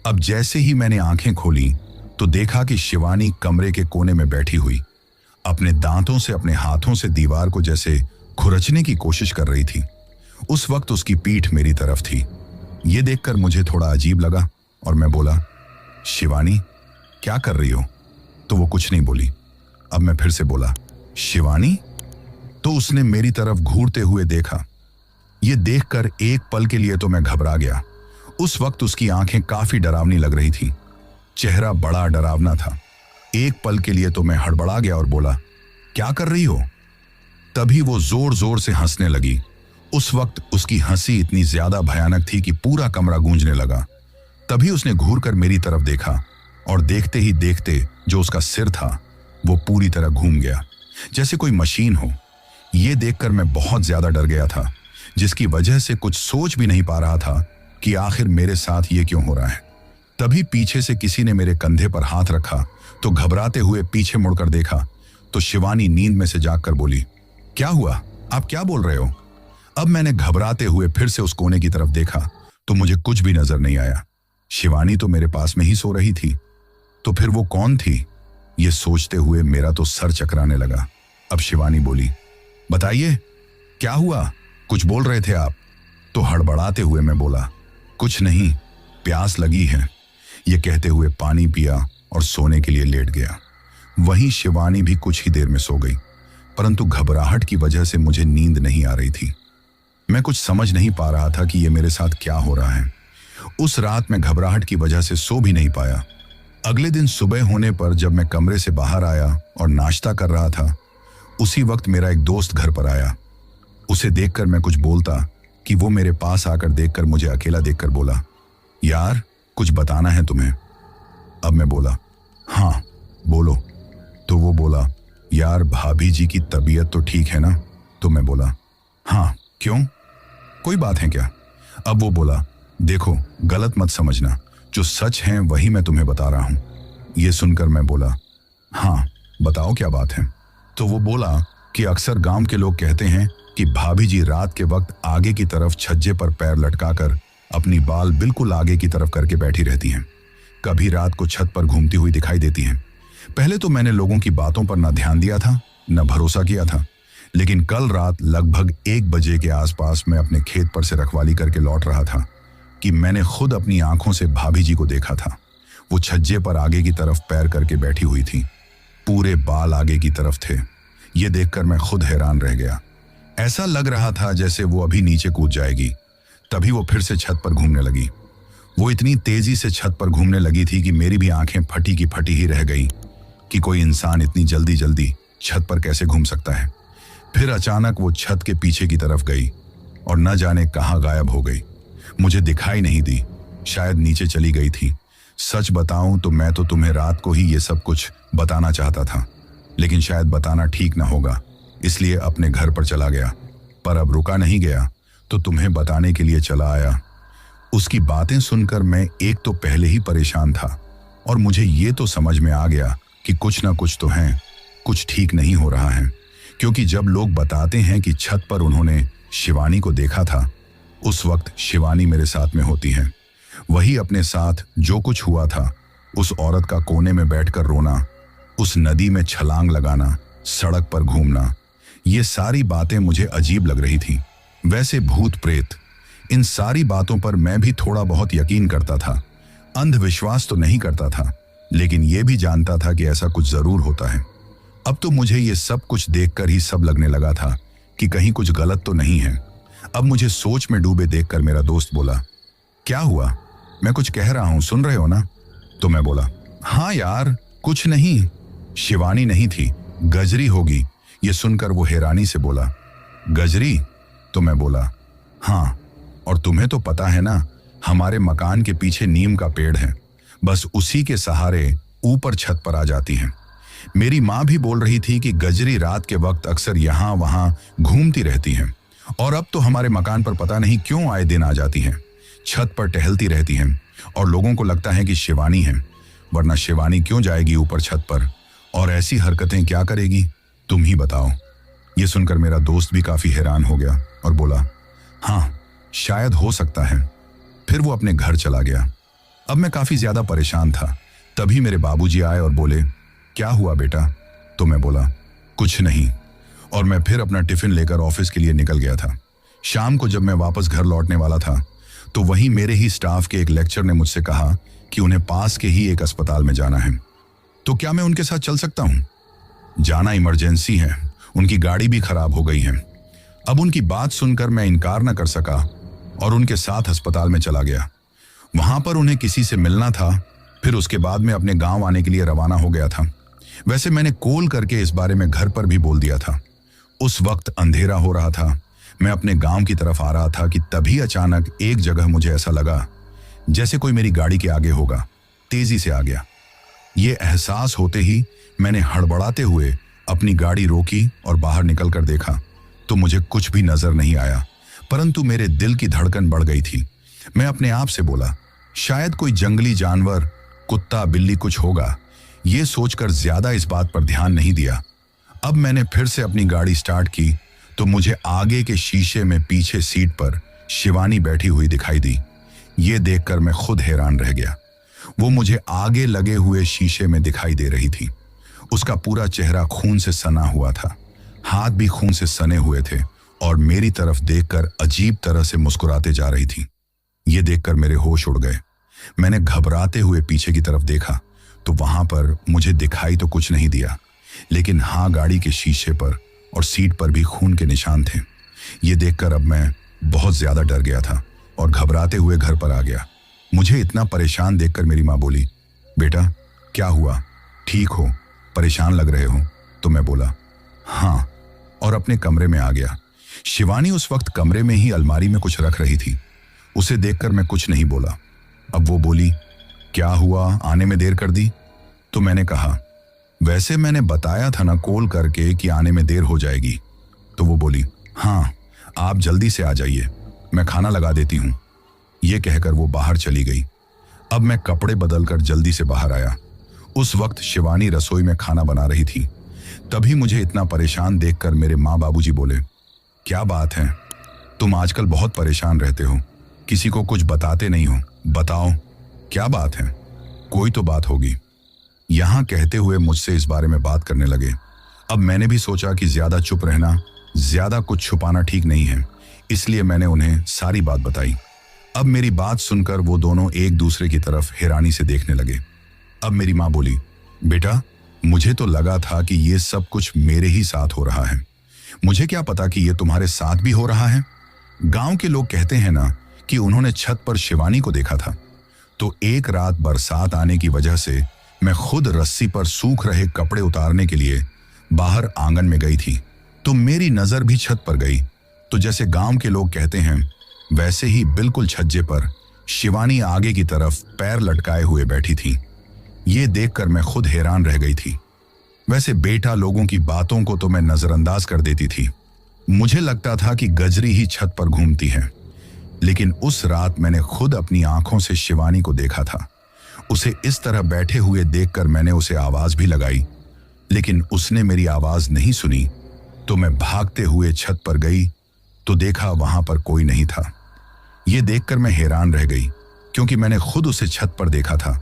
अब जैसे ही मैंने आंखें खोली तो देखा कि शिवानी कमरे के कोने में बैठी हुई अपने दांतों से अपने हाथों से दीवार को जैसे खुरचने की कोशिश कर रही थी। उस वक्त उसकी पीठ मेरी तरफ थी। ये देखकर मुझे थोड़ा अजीब लगा और मैं बोला, शिवानी क्या कर रही हो? तो वो कुछ नहीं बोली। अब मैं फिर से बोला, शिवानी? तो उसने मेरी तरफ घूरते हुए देखा। ये देखकर एक पल के लिए तो मैं घबरा गया। उस वक्त उसकी आंखें काफी डरावनी लग रही थी, चेहरा बड़ा डरावना था। एक पल के लिए तो मैं हड़बड़ा गया और बोला, क्या कर रही हो? तभी वो जोर जोर से हंसने लगी उस वक्त उसकी हंसी इतनी ज्यादा भयानक थी कि पूरा कमरा गूंजने लगा। तभी उसने घूर कर मेरी तरफ देखा और देखते ही देखते जो उसका सिर था वो पूरी तरह घूम गया, जैसे कोई मशीन हो। ये देखकर मैं बहुत ज्यादा डर गया था, जिसकी वजह से कुछ सोच भी नहीं पा रहा था कि आखिर मेरे साथ ये क्यों हो रहा है। तभी पीछे से किसी ने मेरे कंधे पर हाथ रखा तो घबराते हुए पीछे मुड़कर देखा तो शिवानी नींद में से जागकर बोली, क्या हुआ, आप क्या बोल रहे हो? अब मैंने घबराते हुए फिर से उस कोने की तरफ देखा तो मुझे कुछ भी नजर नहीं आया। शिवानी तो मेरे पास में ही सो रही थी, तो फिर वो कौन थी? ये सोचते हुए मेरा तो सर चकराने लगा। अब शिवानी बोली, बताइए क्या हुआ, कुछ बोल रहे थे आप? तो हड़बड़ाते हुए मैं बोला, कुछ नहीं, प्यास लगी है। ये कहते हुए पानी पिया और सोने के लिए लेट गया। वहीं शिवानी भी कुछ ही देर में सो गई, परंतु घबराहट की वजह से मुझे नींद नहीं आ रही थी। मैं कुछ समझ नहीं पा रहा था कि ये मेरे साथ क्या हो रहा है। उस रात मैं घबराहट की वजह से सो भी नहीं पाया। अगले दिन सुबह होने पर जब मैं कमरे से बाहर आया और नाश्ता कर रहा था, उसी वक्त मेरा एक दोस्त घर पर आया। उसे देखकर मैं कुछ बोलता कि वो मेरे पास आकर देखकर मुझे अकेला देखकर बोला, यार कुछ बताना है तुम्हें। अब मैं बोला, हाँ बोलो। तो वो बोला, यार भाभी जी की तबीयत तो ठीक है ना? तो मैं बोला, हाँ क्यों, कोई बात है क्या? अब वो बोला, देखो गलत मत समझना, जो सच है वही मैं तुम्हें बता रहा हूं। ये सुनकर मैं बोला, हाँ बताओ क्या बात है? तो वो बोला कि अक्सर गांव के लोग कहते हैं कि भाभी जी रात के वक्त आगे की तरफ छज्जे पर पैर लटकाकर अपनी बाल बिल्कुल आगे की तरफ करके बैठी रहती हैं। कभी रात को छत पर घूमती हुई दिखाई देती हैं। पहले तो मैंने लोगों की बातों पर न ध्यान दिया था, न भरोसा किया था, लेकिन कल रात लगभग 1 बजे के आसपास मैं अपने खेत पर से रखवाली करके लौट रहा था कि मैंने खुद अपनी आंखों से भाभी जी को देखा था। वो छज्जे पर आगे की तरफ पैर करके बैठी हुई थी, पूरे बाल आगे की तरफ थे। ये देखकर मैं खुद हैरान रह गया। ऐसा लग रहा था जैसे वो अभी नीचे कूद जाएगी। तभी वो फिर से छत पर घूमने लगी। वो इतनी तेजी से छत पर घूमने लगी थी कि मेरी भी आंखें फटी की फटी ही रह गई कि कोई इंसान इतनी जल्दी जल्दी छत पर कैसे घूम सकता है। फिर अचानक वो छत के पीछे की तरफ गई और न जाने कहां गायब हो गई। मुझे दिखाई नहीं दी, शायद नीचे चली गई थी। सच बताऊं तो मैं तो तुम्हें रात को ही ये सब कुछ बताना चाहता था, लेकिन शायद बताना ठीक ना होगा, इसलिए अपने घर पर चला गया। पर अब रुका नहीं गया तो तुम्हें बताने के लिए चला आया। उसकी बातें सुनकर मैं एक तो पहले ही परेशान था और मुझे ये तो समझ में आ गया कि कुछ ना कुछ तो है, कुछ ठीक नहीं हो रहा है। क्योंकि जब लोग बताते हैं कि छत पर उन्होंने शिवानी को देखा था, उस वक्त शिवानी मेरे साथ में होती है। वही अपने साथ जो कुछ हुआ था, उस औरत का कोने में बैठकर रोना, उस नदी में छलांग लगाना, सड़क पर घूमना, ये सारी बातें मुझे अजीब लग रही थी। वैसे भूत प्रेत, इन सारी बातों पर मैं भी थोड़ा बहुत यकीन करता था। अंधविश्वास तो नहीं करता था, लेकिन यह भी जानता था कि ऐसा कुछ जरूर होता है। अब तो मुझे ये सब कुछ देखकर ही सब लगने लगा था कि कहीं कुछ गलत तो नहीं है। अब मुझे सोच में डूबे देखकर मेरा दोस्त बोला, क्या हुआ, मैं कुछ कह रहा हूं, सुन रहे हो ना? तो मैं बोला, हाँ यार कुछ नहीं, शिवानी नहीं थी, गजरी होगी। ये सुनकर वो हैरानी से बोला, गजरी? तो मैं बोला, हाँ, और तुम्हें तो पता है ना, हमारे मकान के पीछे नीम का पेड़ है, बस उसी के सहारे ऊपर छत पर आ जाती हैं। मेरी माँ भी बोल रही थी कि गजरी रात के वक्त अक्सर यहाँ वहां घूमती रहती हैं, और अब तो हमारे मकान पर पता नहीं क्यों आए दिन आ जाती हैं, छत पर टहलती रहती हैं, और लोगों को लगता है कि शिवानी है, वरना शिवानी क्यों जाएगी ऊपर छत पर, और ऐसी हरकतें क्या करेगी, तुम ही बताओ। ये सुनकर मेरा दोस्त भी काफी हैरान हो गया और बोला, हाँ शायद हो सकता है। फिर वो अपने घर चला गया। अब मैं काफी ज्यादा परेशान था। तभी मेरे बाबूजी आए और बोले, क्या हुआ बेटा? तो मैं बोला, कुछ नहीं, और मैं फिर अपना टिफिन लेकर ऑफिस के लिए निकल गया था। शाम को जब मैं वापस घर लौटने वाला था तो वहीं मेरे ही स्टाफ के एक लेक्चर ने मुझसे कहा कि उन्हें पास के ही एक अस्पताल में जाना है। तो क्या मैं उनके साथ चल सकता हूं? जाना इमरजेंसी है, उनकी गाड़ी भी खराब हो गई है। अब उनकी बात सुनकर मैं इनकार न कर सका और उनके साथ अस्पताल में चला गया। वहां पर उन्हें किसी से मिलना था, फिर उसके बाद में अपने गांव आने के लिए रवाना हो गया था। वैसे मैंने कॉल करके इस बारे में घर पर भी बोल दिया था। उस वक्त अंधेरा हो रहा था। मैं अपने गांव की तरफ आ रहा था कि तभी अचानक एक जगह मुझे ऐसा लगा जैसे कोई मेरी गाड़ी के आगे होगा। तेजी से आ गया। ये एहसास होते ही मैंने हड़बड़ाते हुए अपनी गाड़ी रोकी और बाहर निकलकर देखा तो मुझे कुछ भी नजर नहीं आया, परंतु मेरे दिल की धड़कन बढ़ गई थी। मैं अपने आप से बोला, शायद कोई जंगली जानवर, कुत्ता बिल्ली कुछ होगा। ये सोचकर ज्यादा इस बात पर ध्यान नहीं दिया। अब मैंने फिर से अपनी गाड़ी स्टार्ट की तो मुझे आगे के शीशे में पीछे सीट पर शिवानी बैठी हुई दिखाई दी। ये देखकर मैं खुद हैरान रह गया। वो मुझे आगे लगे हुए शीशे में दिखाई दे रही थी। उसका पूरा चेहरा खून से सना हुआ था, हाथ भी खून से सने हुए थे और मेरी तरफ देखकर अजीब तरह से मुस्कुराते जा रही थी। ये देखकर मेरे होश उड़ गए। मैंने घबराते हुए पीछे की तरफ देखा तो वहां पर मुझे दिखाई तो कुछ नहीं दिया, लेकिन हाँ, गाड़ी के शीशे पर और सीट पर भी खून के निशान थे। ये देखकर अब मैं बहुत ज्यादा डर गया था और घबराते हुए घर पर आ गया। मुझे इतना परेशान देखकर मेरी माँ बोली, बेटा क्या हुआ, ठीक हो, परेशान लग रहे हो? तो मैं बोला हाँ, और अपने कमरे में आ गया। शिवानी उस वक्त कमरे में ही अलमारी में कुछ रख रही थी। उसे देखकर मैं कुछ नहीं बोला। अब वो बोली, क्या हुआ, आने में देर कर दी? तो मैंने कहा, वैसे मैंने बताया था ना कॉल करके कि आने में देर हो जाएगी। तो वो बोली, हाँ आप जल्दी से आ जाइए, मैं खाना लगा देती हूँ। ये कहकर वो बाहर चली गई। अब मैं कपड़े बदलकर जल्दी से बाहर आया। उस वक्त शिवानी रसोई में खाना बना रही थी। तभी मुझे इतना परेशान देखकर मेरे माँ बाबूजी बोले, क्या बात है, तुम आजकल बहुत परेशान रहते हो, किसी को कुछ बताते नहीं हो, बताओ क्या बात है? कोई तो बात होगी। यहां कहते हुए मुझसे इस बारे में बात करने लगे। अब मैंने भी सोचा कि ज्यादा चुप रहना, ज्यादा कुछ छुपाना ठीक नहीं है, इसलिए मैंने उन्हें सारी बात बताई। अब मेरी बात सुनकर वो दोनों एक दूसरे की तरफ हैरानी से देखने लगे। अब मेरी माँ बोली, बेटा मुझे तो लगा था कि ये सब कुछ मेरे ही साथ हो रहा है, मुझे क्या पता कि ये तुम्हारे साथ भी हो रहा है। गांव के लोग कहते हैं ना कि उन्होंने छत पर शिवानी को देखा था। तो एक रात बरसात आने की वजह से मैं खुद रस्सी पर सूख रहे कपड़े उतारने के लिए बाहर आंगन में गई थी, तो मेरी नजर भी छत पर गई। तो जैसे गांव के लोग कहते हैं वैसे ही बिल्कुल छज्जे पर शिवानी आगे की तरफ पैर लटकाए हुए बैठी थी। ये देखकर मैं खुद हैरान रह गई थी। वैसे बेटा लोगों की बातों को तो मैं नजरअंदाज कर देती थी, मुझे लगता था कि गजरी ही छत पर घूमती है, लेकिन उस रात मैंने खुद अपनी आंखों से शिवानी को देखा था। उसे इस तरह बैठे हुए देखकर मैंने उसे आवाज भी लगाई, लेकिन उसने मेरी आवाज नहीं सुनी। तो मैं भागते हुए छत पर गई तो देखा वहां पर कोई नहीं था। यह देखकर मैं हैरान रह गई, क्योंकि मैंने खुद उसे छत पर देखा था।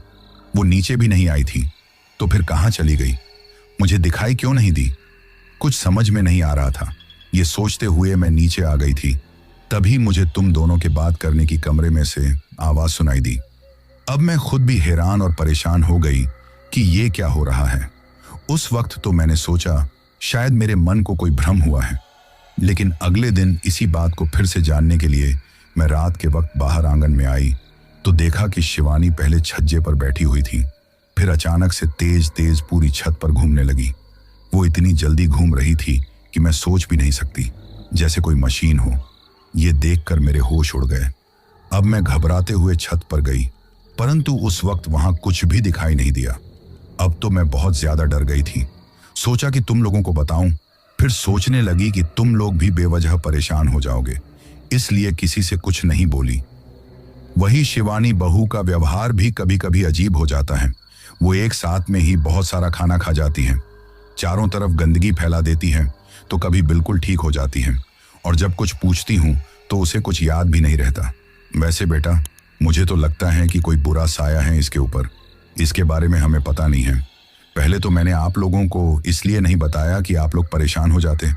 वो नीचे भी नहीं आई थी, तो फिर कहां चली गई, मुझे दिखाई क्यों नहीं दी? कुछ समझ में नहीं आ रहा था। ये सोचते हुए मैं नीचे आ गई थी। तभी मुझे तुम दोनों के बात करने की कमरे में से आवाज सुनाई दी। अब मैं खुद भी हैरान और परेशान हो गई कि ये क्या हो रहा है। उस वक्त तो मैंने सोचा शायद मेरे मन को कोई भ्रम हुआ है, लेकिन अगले दिन इसी बात को फिर से जानने के लिए मैं रात के वक्त बाहर आंगन में आई तो देखा कि शिवानी पहले छज्जे पर बैठी हुई थी, फिर अचानक से तेज तेज पूरी छत पर घूमने लगी। वो इतनी जल्दी घूम रही थी कि मैं सोच भी नहीं सकती, जैसे कोई मशीन हो। ये देखकर मेरे होश उड़ गए। अब मैं घबराते हुए छत पर गई, परंतु उस वक्त वहां कुछ भी दिखाई नहीं दिया। अब तो मैं बहुत ज्यादा डर गई थी। सोचा कि तुम लोगों को बताऊं, फिर सोचने लगी कि तुम लोग भी बेवजह परेशान हो जाओगे, इसलिए किसी से कुछ नहीं बोली। वही शिवानी बहू का व्यवहार भी कभी कभी अजीब हो जाता है। वो एक साथ में ही बहुत सारा खाना खा जाती हैं, चारों तरफ गंदगी फैला देती हैं, तो कभी बिल्कुल ठीक हो जाती हैं, और जब कुछ पूछती हूँ तो उसे कुछ याद भी नहीं रहता। वैसे बेटा मुझे तो लगता है कि कोई बुरा साया है इसके ऊपर, इसके बारे में हमें पता नहीं है। पहले तो मैंने आप लोगों को इसलिए नहीं बताया कि आप लोग परेशान हो जाते,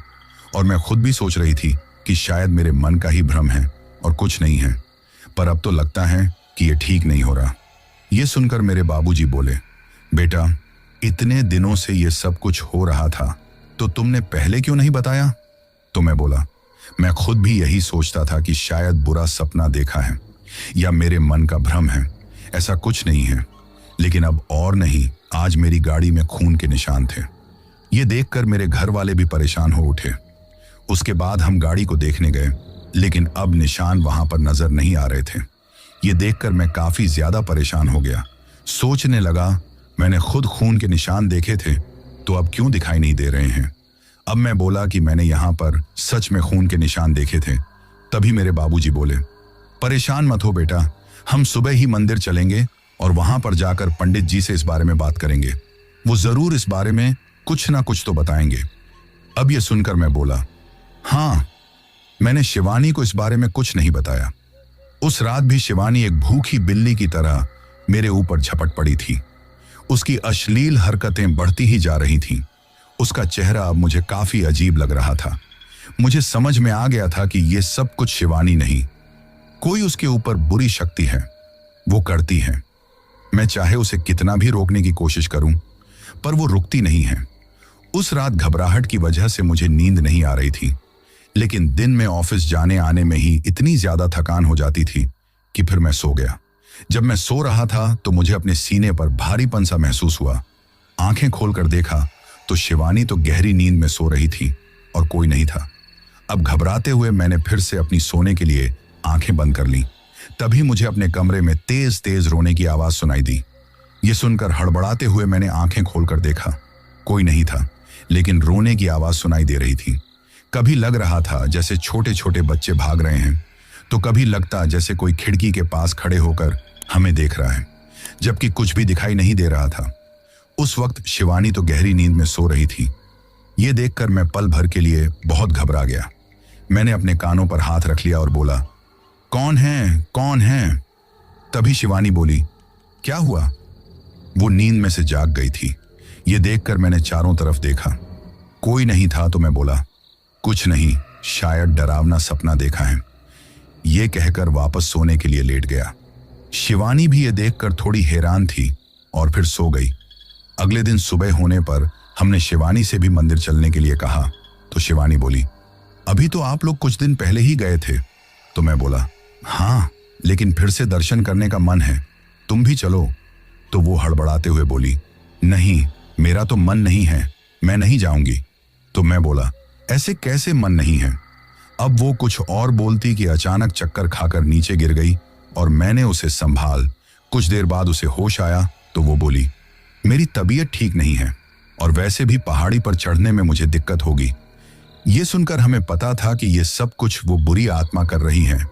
और मैं खुद भी सोच रही थी कि शायद मेरे मन का ही भ्रम है और कुछ नहीं है, पर अब तो लगता है कि ये ठीक नहीं हो रहा। ये सुनकर मेरे बाबूजी बोले, बेटा इतने दिनों से ये सब कुछ हो रहा था तो तुमने पहले क्यों नहीं बताया? तो मैं बोला, मैं खुद भी यही सोचता था कि शायद बुरा सपना देखा है या मेरे मन का भ्रम है, ऐसा कुछ नहीं है। लेकिन अब और नहीं, आज मेरी गाड़ी में खून के निशान थे। ये देखकर मेरे घर वाले भी परेशान हो उठे। उसके बाद हम गाड़ी को देखने गए, लेकिन अब निशान वहां पर नजर नहीं आ रहे थे। ये देखकर मैं काफी ज्यादा परेशान हो गया। सोचने लगा, मैंने खुद खून के निशान देखे थे, तो अब क्यों दिखाई नहीं दे रहे हैं। अब मैं बोला कि मैंने यहाँ पर सच में खून के निशान देखे थे। तभी मेरे बाबूजी बोले, परेशान मत हो बेटा, हम सुबह ही मंदिर चलेंगे और वहां पर जाकर पंडित जी से इस बारे में बात करेंगे। वो जरूर इस बारे में कुछ ना कुछ तो बताएंगे। अब ये सुनकर मैं बोला, हाँ, मैंने शिवानी को इस बारे में कुछ नहीं बताया। उस रात भी शिवानी एक भूखी बिल्ली की तरह मेरे ऊपर झपट पड़ी थी। उसकी अश्लील हरकतें बढ़ती ही जा रही थीं। उसका चेहरा अब मुझे काफी अजीब लग रहा था। मुझे समझ में आ गया था कि ये सब कुछ शिवानी नहीं, कोई उसके ऊपर बुरी शक्ति है, वो करती है। मैं चाहे उसे कितना भी रोकने की कोशिश करूं, पर वो रुकती नहीं है। उस रात घबराहट की वजह से मुझे नींद नहीं आ रही थी, लेकिन दिन में ऑफिस जाने आने में ही इतनी ज्यादा थकान हो जाती थी कि फिर मैं सो गया। जब मैं सो रहा था तो मुझे अपने सीने पर भारीपन सा महसूस हुआ। आंखें खोलकर देखा तो शिवानी तो गहरी नींद में सो रही थी और कोई नहीं था। अब घबराते हुए मैंने फिर से अपनी सोने के लिए आंखें बंद कर लीं। तभी मुझे अपने कमरे में तेज तेज रोने की आवाज सुनाई दी। ये सुनकर हड़बड़ाते हुए मैंने आंखें खोलकर देखा, कोई नहीं था, लेकिन रोने की आवाज सुनाई दे रही थी। कभी लग रहा था जैसे छोटे छोटे बच्चे भाग रहे हैं, तो कभी लगता जैसे कोई खिड़की के पास खड़े होकर हमें देख रहा है, जबकि कुछ भी दिखाई नहीं दे रहा था। उस वक्त शिवानी तो गहरी नींद में सो रही थी। ये देखकर मैं पल भर के लिए बहुत घबरा गया। मैंने अपने कानों पर हाथ रख लिया और बोला, कौन है, कौन है? तभी शिवानी बोली, क्या हुआ? वो नींद में से जाग गई थी। ये देखकर मैंने चारों तरफ देखा, कोई नहीं था, तो मैं बोला, कुछ नहीं, शायद डरावना सपना देखा है। ये कहकर वापस सोने के लिए लेट गया। शिवानी भी ये देखकर थोड़ी हैरान थी और फिर सो गई। अगले दिन सुबह होने पर हमने शिवानी से भी मंदिर चलने के लिए कहा, तो शिवानी बोली, अभी तो आप लोग कुछ दिन पहले ही गए थे। तो मैं बोला, हाँ, लेकिन फिर से दर्शन करने का मन है, तुम भी चलो। तो वो हड़बड़ाते हुए बोली, नहीं, मेरा तो मन नहीं है, मैं नहीं जाऊंगी। तो मैं बोला, ऐसे कैसे मन नहीं है? अब वो कुछ और बोलती कि अचानक चक्कर खाकर नीचे गिर गई और मैंने उसे संभाल। कुछ देर बाद उसे होश आया तो वो बोली, मेरी तबीयत ठीक नहीं है और वैसे भी पहाड़ी पर चढ़ने में मुझे दिक्कत होगी। ये सुनकर हमें पता था कि ये सब कुछ वो बुरी आत्मा कर रही है।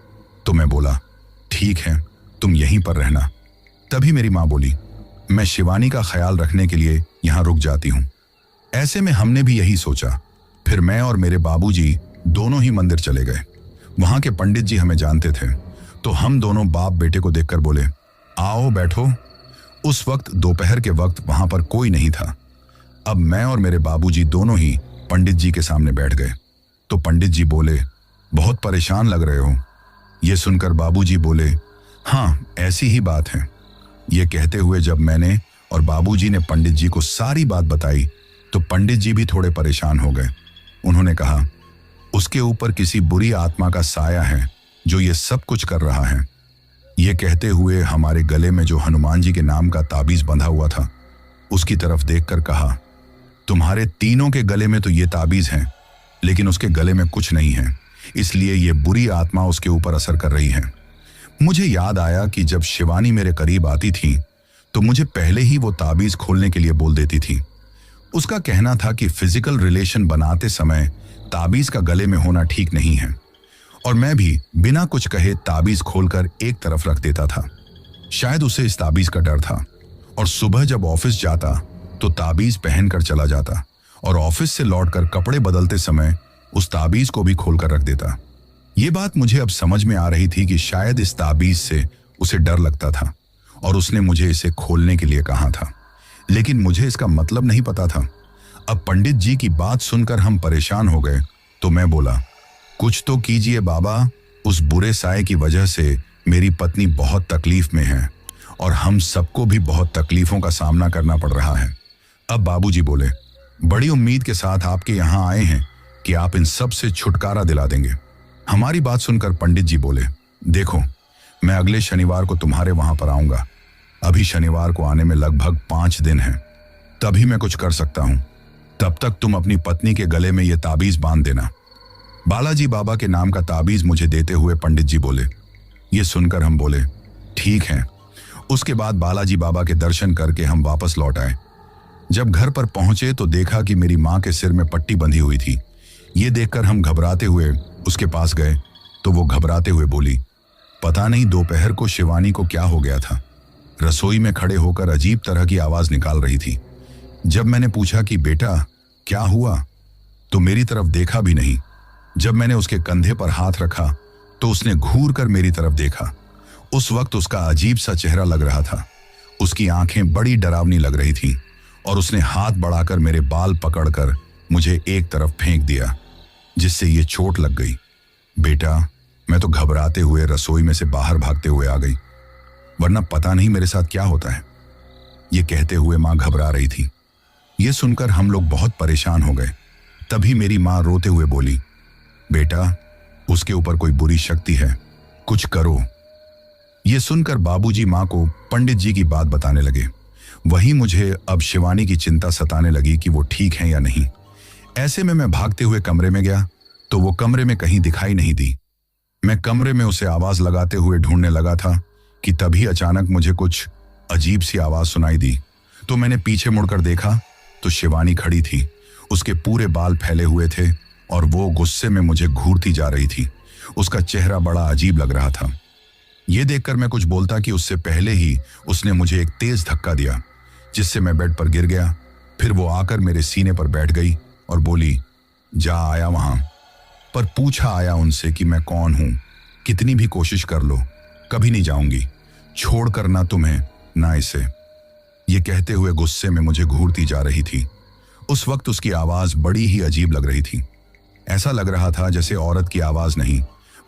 तो मैं बोला, ठीक है, तुम यहीं पर रहना। तभी मेरी माँ बोली, मैं शिवानी का ख्याल रखने के लिए यहाँ रुक जाती हूँ। ऐसे में हमने भी यही सोचा। फिर मैं और मेरे बाबूजी दोनों ही मंदिर चले गए। वहां के पंडित जी हमें जानते थे, तो हम दोनों बाप बेटे को देखकर बोले, आओ बैठो। उस वक्त दोपहर के वक्त वहां पर कोई नहीं था। अब मैं और मेरे बाबूजी दोनों ही पंडित जी के सामने बैठ गए। तो पंडित जी बोले, बहुत परेशान लग रहे हो। ये सुनकर बाबूजी बोले, हाँ, ऐसी ही बात है। ये कहते हुए जब मैंने और बाबूजी ने पंडित जी को सारी बात बताई तो पंडित जी भी थोड़े परेशान हो गए। उन्होंने कहा, उसके ऊपर किसी बुरी आत्मा का साया है जो ये सब कुछ कर रहा है। ये कहते हुए हमारे गले में जो हनुमान जी के नाम का ताबीज बंधा हुआ था उसकी तरफ देखकर कहा, तुम्हारे तीनों के गले में तो ये ताबीज है, लेकिन उसके गले में कुछ नहीं है, इसलिए ये बुरी आत्मा उसके ऊपर असर कर रही है। मुझे याद आया कि जब शिवानी मेरे करीब आती थी तो मुझे पहले ही वो ताबीज खोलने के लिए बोल देती थी। उसका कहना था कि फिजिकल रिलेशन बनाते समय ताबीज का गले में होना ठीक नहीं है, और मैं भी बिना कुछ कहे ताबीज खोलकर एक तरफ रख देता था। शायद उसे इस ताबीज का डर था, और सुबह जब ऑफिस जाता तो ताबीज पहनकर चला जाता और ऑफिस से लौटकर कपड़े बदलते समय उस ताबीज को भी खोलकर रख देता। ये बात मुझे अब समझ में आ रही थी कि शायद इस ताबीज से उसे डर लगता था और उसने मुझे इसे खोलने के लिए कहा था, लेकिन मुझे इसका मतलब नहीं पता था। अब पंडित जी की बात सुनकर हम परेशान हो गए, तो मैं बोला, कुछ तो कीजिए बाबा, उस बुरे साए की वजह से मेरी पत्नी बहुत तकलीफ में है और हम सबको भी बहुत तकलीफों का सामना करना पड़ रहा है। अब बाबूजी बोले, बड़ी उम्मीद के साथ आपके यहाँ आए हैं कि आप इन सब से छुटकारा दिला देंगे। हमारी बात सुनकर पंडित जी बोले, देखो, मैं अगले शनिवार को तुम्हारे वहां पर आऊंगा। अभी शनिवार को आने में लगभग 5 दिन हैं, तभी मैं कुछ कर सकता हूं। तब तक तुम अपनी पत्नी के गले में यह ताबीज बांध देना। बालाजी बाबा के नाम का ताबीज मुझे देते हुए पंडित जी बोले। ये सुनकर हम बोले ठीक है। उसके बाद बालाजी बाबा के दर्शन करके हम वापस लौट आए। जब घर पर पहुंचे तो देखा कि मेरी माँ के सिर में पट्टी बंधी हुई थी। ये देखकर हम घबराते हुए उसके पास गए तो वो घबराते हुए बोली, पता नहीं दोपहर को शिवानी को क्या हो गया था। रसोई में खड़े होकर अजीब तरह की आवाज निकाल रही थी। जब मैंने पूछा कि बेटा क्या हुआ, तो मेरी तरफ देखा भी नहीं। जब मैंने उसके कंधे पर हाथ रखा तो उसने घूर कर मेरी तरफ देखा। उस वक्त उसका अजीब सा चेहरा लग रहा था। उसकी आंखें बड़ी डरावनी लग रही थीं और उसने हाथ बढ़ाकर मेरे बाल पकड़कर मुझे एक तरफ फेंक दिया, जिससे ये चोट लग गई। बेटा, मैं तो घबराते हुए रसोई में से बाहर भागते हुए आ गई, वरना पता नहीं मेरे साथ क्या होता है। ये कहते हुए माँ घबरा रही थी। ये सुनकर हम लोग बहुत परेशान हो गए। तभी मेरी माँ रोते हुए बोली, बेटा उसके ऊपर कोई बुरी शक्ति है, कुछ करो। ये सुनकर बाबूजी माँ को पंडित जी की बात बताने लगे। वहीं मुझे अब शिवानी की चिंता सताने लगी कि वो ठीक है या नहीं। ऐसे में मैं भागते हुए कमरे में गया तो वो कमरे में कहीं दिखाई नहीं दी। मैं कमरे में उसे आवाज लगाते हुए ढूंढने लगा था कि तभी अचानक मुझे कुछ अजीब सी आवाज सुनाई दी। तो मैंने पीछे मुड़कर देखा तो शिवानी खड़ी थी। उसके पूरे बाल फैले हुए थे और वो गुस्से में मुझे घूरती जा रही थी। उसका चेहरा बड़ा अजीब लग रहा था। ये देखकर मैं कुछ बोलता कि उससे पहले ही उसने मुझे एक तेज धक्का दिया, जिससे मैं बेड पर गिर गया। फिर वो आकर मेरे सीने पर बैठ गई और बोली, जा आया वहां। पर पूछा आया उनसे कि मैं कौन हूं। कितनी भी कोशिश कर लो, कभी नहीं जाऊंगी, छोड़कर ना तुम्हें ना इसे। ये कहते हुए गुस्से में मुझे घूरती जा रही थी। उस वक्त उसकी आवाज बड़ी ही अजीब लग रही थी। ऐसा लग रहा था जैसे औरत की आवाज नहीं,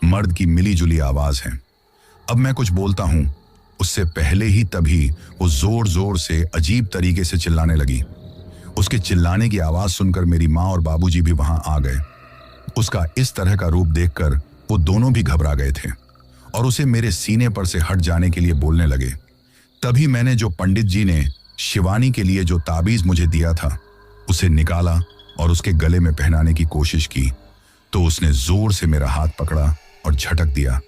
मर्द की मिली जुली आवाज है। अब मैं कुछ बोलता हूं, उससे पहले ही तभी वो जोर जोर से अजीब तरीके से चिल्लाने लगी। उसके चिल्लाने की आवाज सुनकर मेरी माँ और बाबूजी भी वहां आ गए। उसका इस तरह का रूप देखकर वो दोनों भी घबरा गए थे और उसे मेरे सीने पर से हट जाने के लिए बोलने लगे। तभी मैंने जो पंडित जी ने शिवानी के लिए जो ताबीज मुझे दिया था उसे निकाला और उसके गले में पहनाने की कोशिश की, तो उसने जोर से मेरा हाथ पकड़ा और झटक दिया,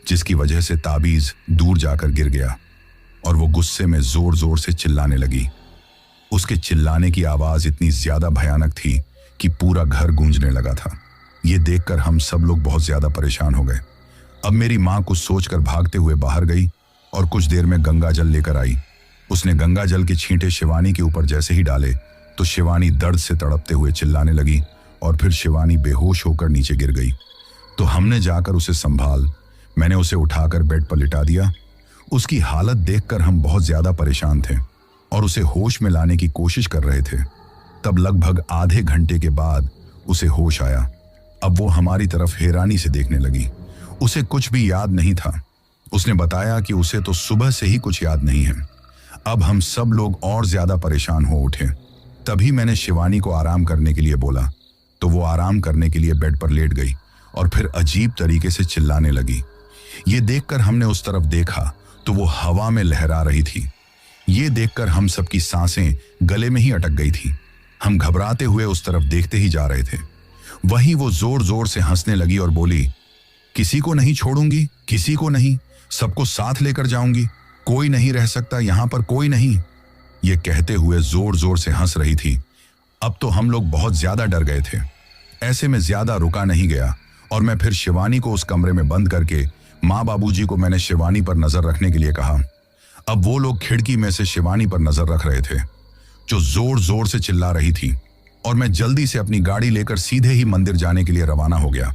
जिसकी वजह से ताबीज दूर जाकर गिर गया और वो गुस्से में जोर जोर से चिल्लाने लगी। उसके चिल्लाने की आवाज इतनी ज्यादा भयानक थी कि पूरा घर गूंजने लगा था। ये देखकर हम सब लोग बहुत ज्यादा परेशान हो गए। अब मेरी माँ कुछ सोचकर भागते हुए बाहर गई और कुछ देर में गंगा जल लेकर आई। उसने गंगा जल के छींटे शिवानी के ऊपर जैसे ही डाले तो शिवानी दर्द से तड़पते हुए चिल्लाने लगी और फिर शिवानी बेहोश होकर नीचे गिर गई। तो हमने जाकर उसे मैंने उसे उठाकर बेड पर लिटा दिया। उसकी हालत देखकर हम बहुत ज्यादा परेशान थे और उसे होश में लाने की कोशिश कर रहे थे। तब लगभग आधे घंटे के बाद उसे होश आया। अब वो हमारी तरफ हैरानी से देखने लगी। उसे कुछ भी याद नहीं था। उसने बताया कि उसे तो सुबह से ही कुछ याद नहीं है। अब हम सब लोग और ज्यादा परेशान हो उठे। तभी मैंने शिवानी को आराम करने के लिए बोला तो वो आराम करने के लिए बेड पर लेट गई और फिर अजीब तरीके से चिल्लाने लगी। ये देखकर हमने उस तरफ देखा तो वो हवा में लहरा रही थी। ये देखकर हम सबकी सांसें गले में ही अटक गई थी। हम घबराते हुए उस तरफ देखते ही जा रहे थे। वहीं वो जोर जोर से हंसने लगी और बोली, किसी को नहीं छोड़ूंगी, किसी को नहीं, सबको साथ लेकर जाऊंगी, कोई नहीं रह सकता यहां पर, कोई नहीं। ये कहते हुए जोर जोर से हंस रही थी। अब तो हम लोग बहुत ज्यादा डर गए थे। ऐसे में ज्यादा रुका नहीं गया और मैं फिर शिवानी को उस कमरे में बंद करके माँ बाबूजी को मैंने शिवानी पर नजर रखने के लिए कहा। अब वो लोग खिड़की में से शिवानी पर नजर रख रहे थे, जो जोर जोर से चिल्ला रही थी, और मैं जल्दी से अपनी गाड़ी लेकर सीधे ही मंदिर जाने के लिए रवाना हो गया।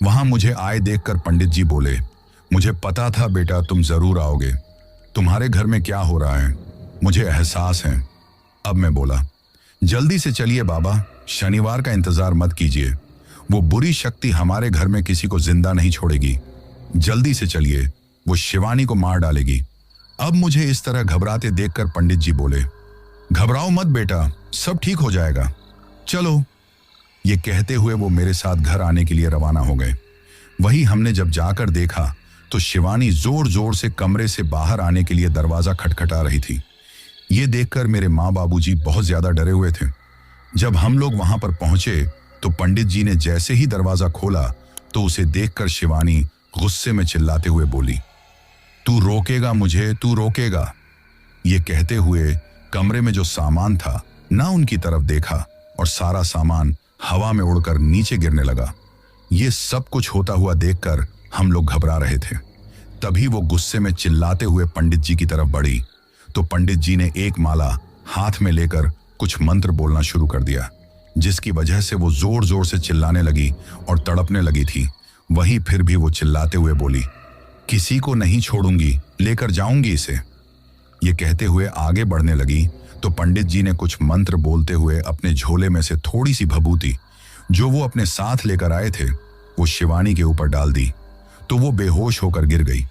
वहां मुझे आए देखकर पंडित जी बोले, मुझे पता था बेटा तुम जरूर आओगे, तुम्हारे घर में क्या हो रहा है मुझे एहसास है। अब मैं बोला, जल्दी से चलिए बाबा, शनिवार का इंतजार मत कीजिए, वो बुरी शक्ति हमारे घर में किसी को जिंदा नहीं छोड़ेगी, जल्दी से चलिए, वो शिवानी को मार डालेगी। अब मुझे इस तरह घबराते देखकर पंडित जी बोले, घबराओ मत बेटा, सब ठीक हो जाएगा, चलो। ये कहते हुए वो मेरे साथ घर आने के लिए रवाना हो गए। वही हमने जब जाकर देखा तो शिवानी जोर जोर से कमरे से बाहर आने के लिए दरवाजा खटखटा रही थी। ये देखकर मेरे माँ बाबूजी बहुत ज्यादा डरे हुए थे। जब हम लोग वहां पर पहुंचे तो पंडित जी ने जैसे ही दरवाजा खोला तो उसे देखकर शिवानी गुस्से में चिल्लाते हुए बोली, तू रोकेगा मुझे, तू रोकेगा। ये कहते हुए कमरे में जो सामान था ना उनकी तरफ देखा और सारा सामान हवा में उड़कर नीचे गिरने लगा। ये सब कुछ होता हुआ देखकर हम लोग घबरा रहे थे। तभी वो गुस्से में चिल्लाते हुए पंडित जी की तरफ बढ़ी तो पंडित जी ने एक माला हाथ में लेकर कुछ मंत्र बोलना शुरू कर दिया, जिसकी वजह से वो जोर जोर से चिल्लाने लगी और तड़पने लगी थी। वहीं फिर भी वो चिल्लाते हुए बोली, किसी को नहीं छोड़ूंगी, लेकर जाऊंगी इसे। ये कहते हुए आगे बढ़ने लगी तो पंडित जी ने कुछ मंत्र बोलते हुए अपने झोले में से थोड़ी सी भभूति जो वो अपने साथ लेकर आए थे वो शिवानी के ऊपर डाल दी तो वो बेहोश होकर गिर गई।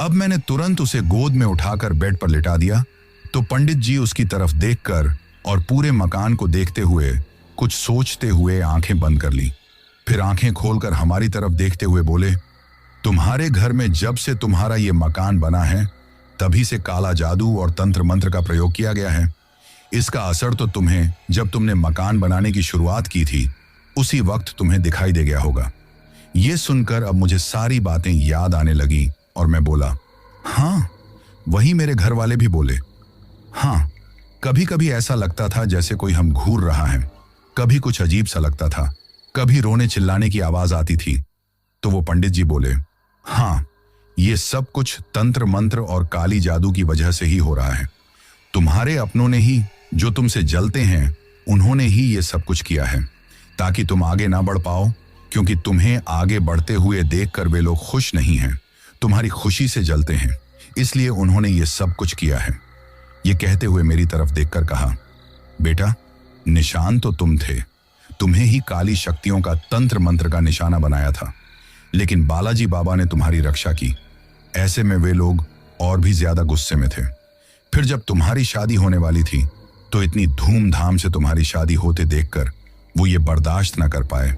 अब मैंने तुरंत उसे गोद में उठाकर बेड पर लिटा दिया तो पंडित जी उसकी तरफ देखकर और पूरे मकान को देखते हुए कुछ सोचते हुए आंखें बंद कर ली। फिर आंखें खोलकर हमारी तरफ देखते हुए बोले, तुम्हारे घर में जब से तुम्हारा ये मकान बना है तभी से काला जादू और तंत्र मंत्र का प्रयोग किया गया है। इसका असर तो तुम्हें जब तुमने मकान बनाने की शुरुआत की थी उसी वक्त तुम्हें दिखाई दे गया होगा। ये सुनकर अब मुझे सारी बातें याद आने लगी और मैं बोला, हाँ। वही मेरे घर वाले भी बोले, हाँ, कभी कभी ऐसा लगता था जैसे कोई हम घूर रहा है, कभी कुछ अजीब सा लगता था, कभी रोने चिल्लाने की आवाज आती थी। तो वो पंडित जी बोले, हाँ, ये सब कुछ तंत्र मंत्र और काली जादू की वजह से ही हो रहा है। तुम्हारे अपनों ने ही, जो तुमसे जलते हैं, उन्होंने ही ये सब कुछ किया है ताकि तुम आगे ना बढ़ पाओ, क्योंकि तुम्हें आगे बढ़ते हुए देखकर वे लोग खुश नहीं हैं, तुम्हारी खुशी से जलते हैं, इसलिए उन्होंने ये सब कुछ किया है। ये कहते हुए मेरी तरफ देखकर कहा, बेटा, निशान तो तुम थे, तुम्हें ही काली शक्तियों का तंत्र मंत्र का निशाना बनाया था, लेकिन बालाजी बाबा ने तुम्हारी रक्षा की। ऐसे में वे लोग और भी ज्यादा गुस्से में थे। फिर जब तुम्हारी शादी होने वाली थी तो इतनी धूमधाम से तुम्हारी शादी होते देखकर वो ये बर्दाश्त न कर पाए।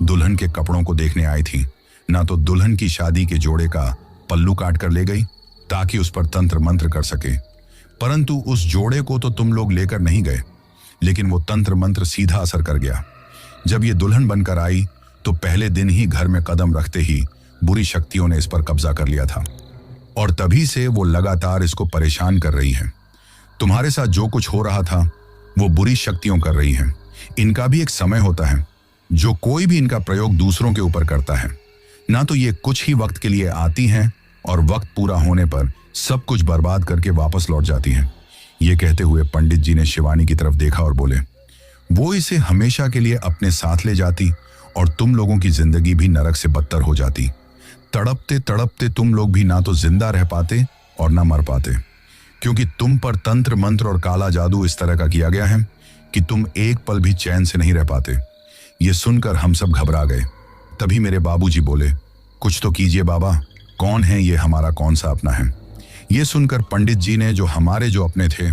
दुल्हन के कपड़ों को देखने आई थी, ना तो दुल्हन की शादी के जोड़े का पल्लू काट कर ले गई ताकि उस पर तंत्र मंत्र कर सके, परंतु उस जोड़े को तो तुम लोग लेकर नहीं गए, लेकिन वो तंत्र मंत्र सीधा असर कर गया। जब ये दुल्हन बनकर आई तो पहले दिन ही घर में कदम रखते ही बुरी शक्तियों ने इस पर कब्जा कर लिया था और तभी से वो लगातार इसको परेशान कर रही है। तुम्हारे साथ जो कुछ हो रहा था वो बुरी शक्तियों कर रही हैं। इनका भी एक समय होता है, जो कोई भी इनका प्रयोग दूसरों के ऊपर करता है, ना तो ये कुछ ही वक्त के लिए आती हैं और वक्त पूरा होने पर सब कुछ बर्बाद करके वापस लौट जाती हैं। ये कहते हुए पंडित जी ने शिवानी की तरफ देखा और बोले, वो इसे हमेशा के लिए अपने साथ ले जाती और तुम लोगों की जिंदगी भी नरक से बदतर हो जाती। तड़पते तड़पते तुम लोग भी ना तो जिंदा रह पाते और ना मर पाते, क्योंकि तुम पर तंत्र मंत्र और काला जादू इस तरह का किया गया है कि तुम एक पल भी चैन से नहीं रह पाते। ये सुनकर हम सब घबरा गए। तभी मेरे बाबूजी बोले, कुछ तो कीजिए बाबा, कौन है ये, हमारा कौन सा अपना है। ये सुनकर पंडित जी ने जो हमारे जो अपने थे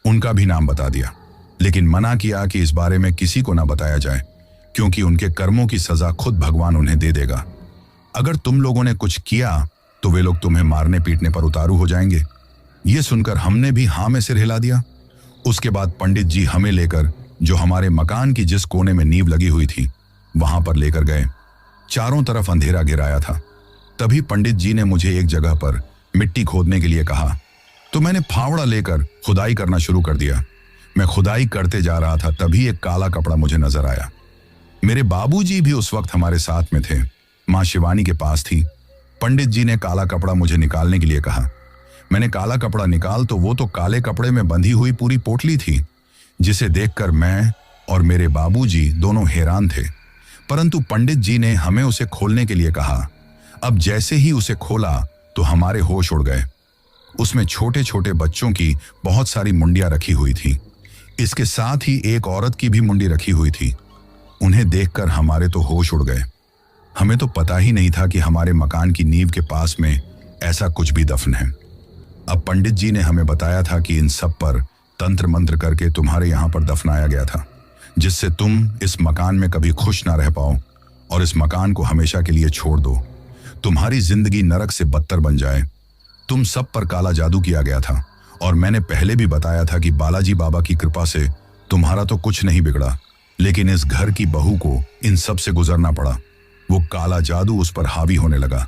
उनका भी नाम बता दिया, लेकिन मना किया कि इस बारे में किसी को ना बताया जाए, क्योंकि उनके कर्मों की सजा खुद भगवान उन्हें दे देगा। अगर तुम लोगों ने कुछ किया तो वे लोग तुम्हें मारने पीटने पर उतारू हो जाएंगे। ये सुनकर हमने भी हाँ में सिर हिला दिया। उसके बाद पंडित जी हमें लेकर जो हमारे मकान की जिस कोने में नींव लगी हुई थी वहां पर लेकर गए। चारों तरफ अंधेरा घिराया था। तभी पंडित जी ने मुझे एक जगह पर मिट्टी खोदने के लिए कहा, तो मैंने फावड़ा लेकर खुदाई करना शुरू कर दिया। मैं खुदाई करते जा रहा था, तभी एक काला कपड़ा मुझे नजर आया। मेरे बाबूजी भी उस वक्त हमारे साथ में थे, माँ शिवानी के पास थी। पंडित जी ने काला कपड़ा मुझे निकालने के लिए कहा। मैंने काला कपड़ा निकाल तो वो तो काले कपड़े में बंधी हुई पूरी पोटली थी, जिसे देखकर मैं और मेरे बाबूजी दोनों हैरान थे। परंतु पंडित जी ने हमें उसे खोलने के लिए कहा। अब जैसे ही उसे खोला तो हमारे होश उड़ गए। उसमें छोटे छोटे बच्चों की बहुत सारी मुंडियां रखी हुई थी। इसके साथ ही एक औरत की भी मुंडी रखी हुई थी। उन्हें देखकर हमारे तो होश उड़ गए। हमें तो पता ही नहीं था कि हमारे मकान की नींव के पास में ऐसा कुछ भी दफन है। अब पंडित जी ने हमें बताया था कि इन सब पर तंत्र मंत्र करके तुम्हारे यहाँ पर दफनाया गया था, जिससे तुम इस मकान में कभी खुश ना रह पाओ और इस मकान को हमेशा के लिए छोड़ दो। तुम्हारी जिंदगी नरक से बदतर बन जाए। तुम सब पर काला जादू किया गया था और मैंने पहले भी बताया था कि बालाजी बाबा की कृपा से तुम्हारा तो कुछ नहीं बिगड़ा, लेकिन इस घर की बहू को इन सब से गुजरना पड़ा। वो काला जादू उस पर हावी होने लगा।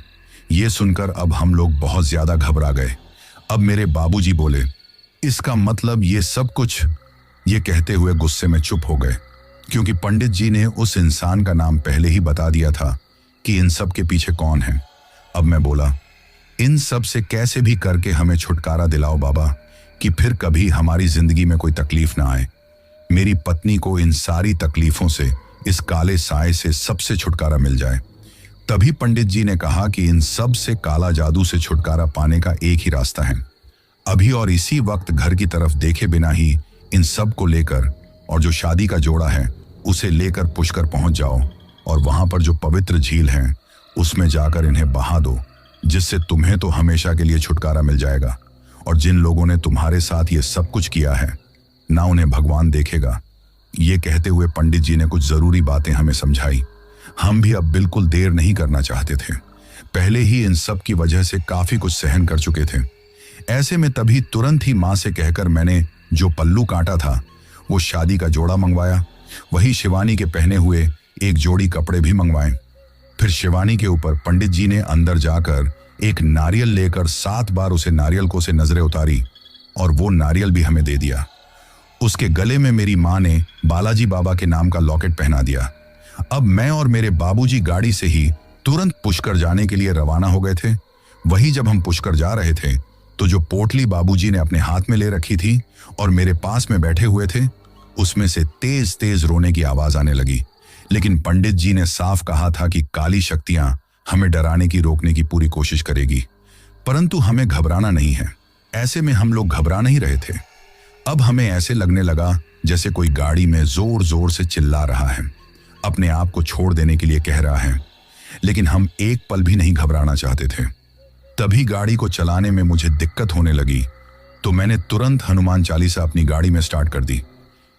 ये सुनकर अब हम लोग बहुत ज्यादा घबरा गए। अब मेरे बाबूजी बोले, इसका मतलब ये सब कुछ। ये कहते हुए गुस्से में चुप हो गए, क्योंकि पंडित जी ने उस इंसान का नाम पहले ही बता दिया था कि इन सब के पीछे कौन है। अब मैं बोला, इन सब से कैसे भी करके हमें छुटकारा दिलाओ बाबा, कि फिर कभी हमारी जिंदगी में कोई तकलीफ ना आए। मेरी पत्नी को इन सारी तकलीफों से, इस काले साए से सबसे छुटकारा मिल जाए। तभी पंडित जी ने कहा कि इन सब से, काला जादू से छुटकारा पाने का एक ही रास्ता है। अभी और इसी वक्त घर की तरफ देखे बिना ही इन सब को लेकर, और जो शादी का जोड़ा है उसे लेकर पुष्कर पहुंच जाओ, और वहां पर जो पवित्र झील है उसमें जाकर इन्हें बहा दो, जिससे तुम्हें तो हमेशा के लिए छुटकारा मिल जाएगा। और जिन लोगों ने तुम्हारे साथ ये सब कुछ किया है, ना उन्हें भगवान देखेगा। ये कहते हुए पंडित जी ने कुछ जरूरी बातें हमें समझाई। हम भी अब बिल्कुल देर नहीं करना चाहते थे। पहले ही इन सब की वजह से काफी कुछ सहन कर चुके थे। ऐसे में तभी तुरंत ही मां से कहकर मैंने जो पल्लू काटा था वो शादी का जोड़ा मंगवाया। वही शिवानी के पहने हुए एक जोड़ी कपड़े भी मंगवाए। फिर शिवानी के ऊपर पंडित जी ने अंदर जाकर एक नारियल लेकर 7 बार उसे नारियल को से नजरें उतारी, और वो नारियल भी हमें दे दिया। उसके गले में मेरी मां ने बालाजी बाबा के नाम का लॉकेट पहना दिया। अब मैं और मेरे बाबूजी गाड़ी से ही तुरंत पुष्कर जाने के लिए रवाना हो गए थे। वही जब हम पुष्कर जा रहे थे तो जो पोटली बाबूजी ने अपने हाथ में ले रखी थी और मेरे पास में बैठे हुए थे, उसमें से तेज तेज रोने की आवाज आने लगी। लेकिन पंडित जी ने साफ कहा था कि काली शक्तियां हमें डराने की, रोकने की पूरी कोशिश करेगी, परंतु हमें घबराना नहीं है। ऐसे में हम लोग घबरा नहीं रहे थे। अब हमें ऐसे लगने लगा जैसे कोई गाड़ी में जोर जोर से चिल्ला रहा है, अपने आप को छोड़ देने के लिए कह रहा है। लेकिन हम एक पल भी नहीं घबराना चाहते थे। तभी गाड़ी को चलाने में मुझे दिक्कत होने लगी, तो मैंने तुरंत हनुमान चालीसा अपनी गाड़ी में स्टार्ट कर दी,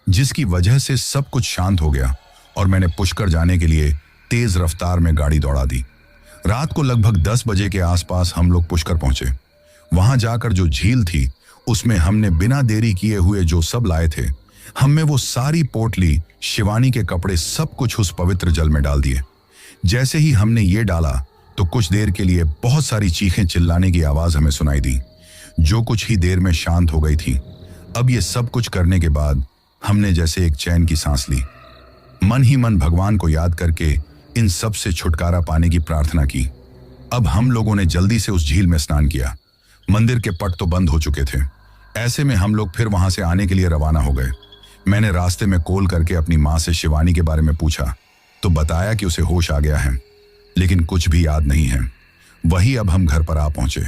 जिसकी वजह से सब कुछ शांत हो गया और मैंने पुष्कर जाने के लिए तेज रफ्तार में गाड़ी दौड़ा दी। रात को लगभग 10 बजे के आसपास हम लोग पुष्कर पहुंचे। वहां जाकर जो झील थी उसमें हमने बिना देरी किए हुए जो सब लाए थे, हमने वो सारी पोटली, शिवानी के कपड़े, सब कुछ उस पवित्र जल में डाल दिए। जैसे ही हमने ये डाला तो कुछ देर के लिए बहुत सारी चीखें, चिल्लाने की आवाज हमें सुनाई दी, जो कुछ ही देर में शांत हो गई थी। अब ये सब कुछ करने के बाद हमने जैसे एक चैन की सांस ली। मन ही मन भगवान को याद करके इन सब से छुटकारा पाने की प्रार्थना की। अब हम लोगों ने जल्दी से उस झील में स्नान किया। मंदिर के पट तो बंद हो चुके थे। ऐसे में हम लोग फिर वहां से आने के लिए रवाना हो गए। मैंने रास्ते में कॉल करके अपनी मां से शिवानी के बारे में पूछा, तो बताया कि उसे होश आ गया है, लेकिन कुछ भी याद नहीं है। वही अब हम घर पर आ पहुंचे।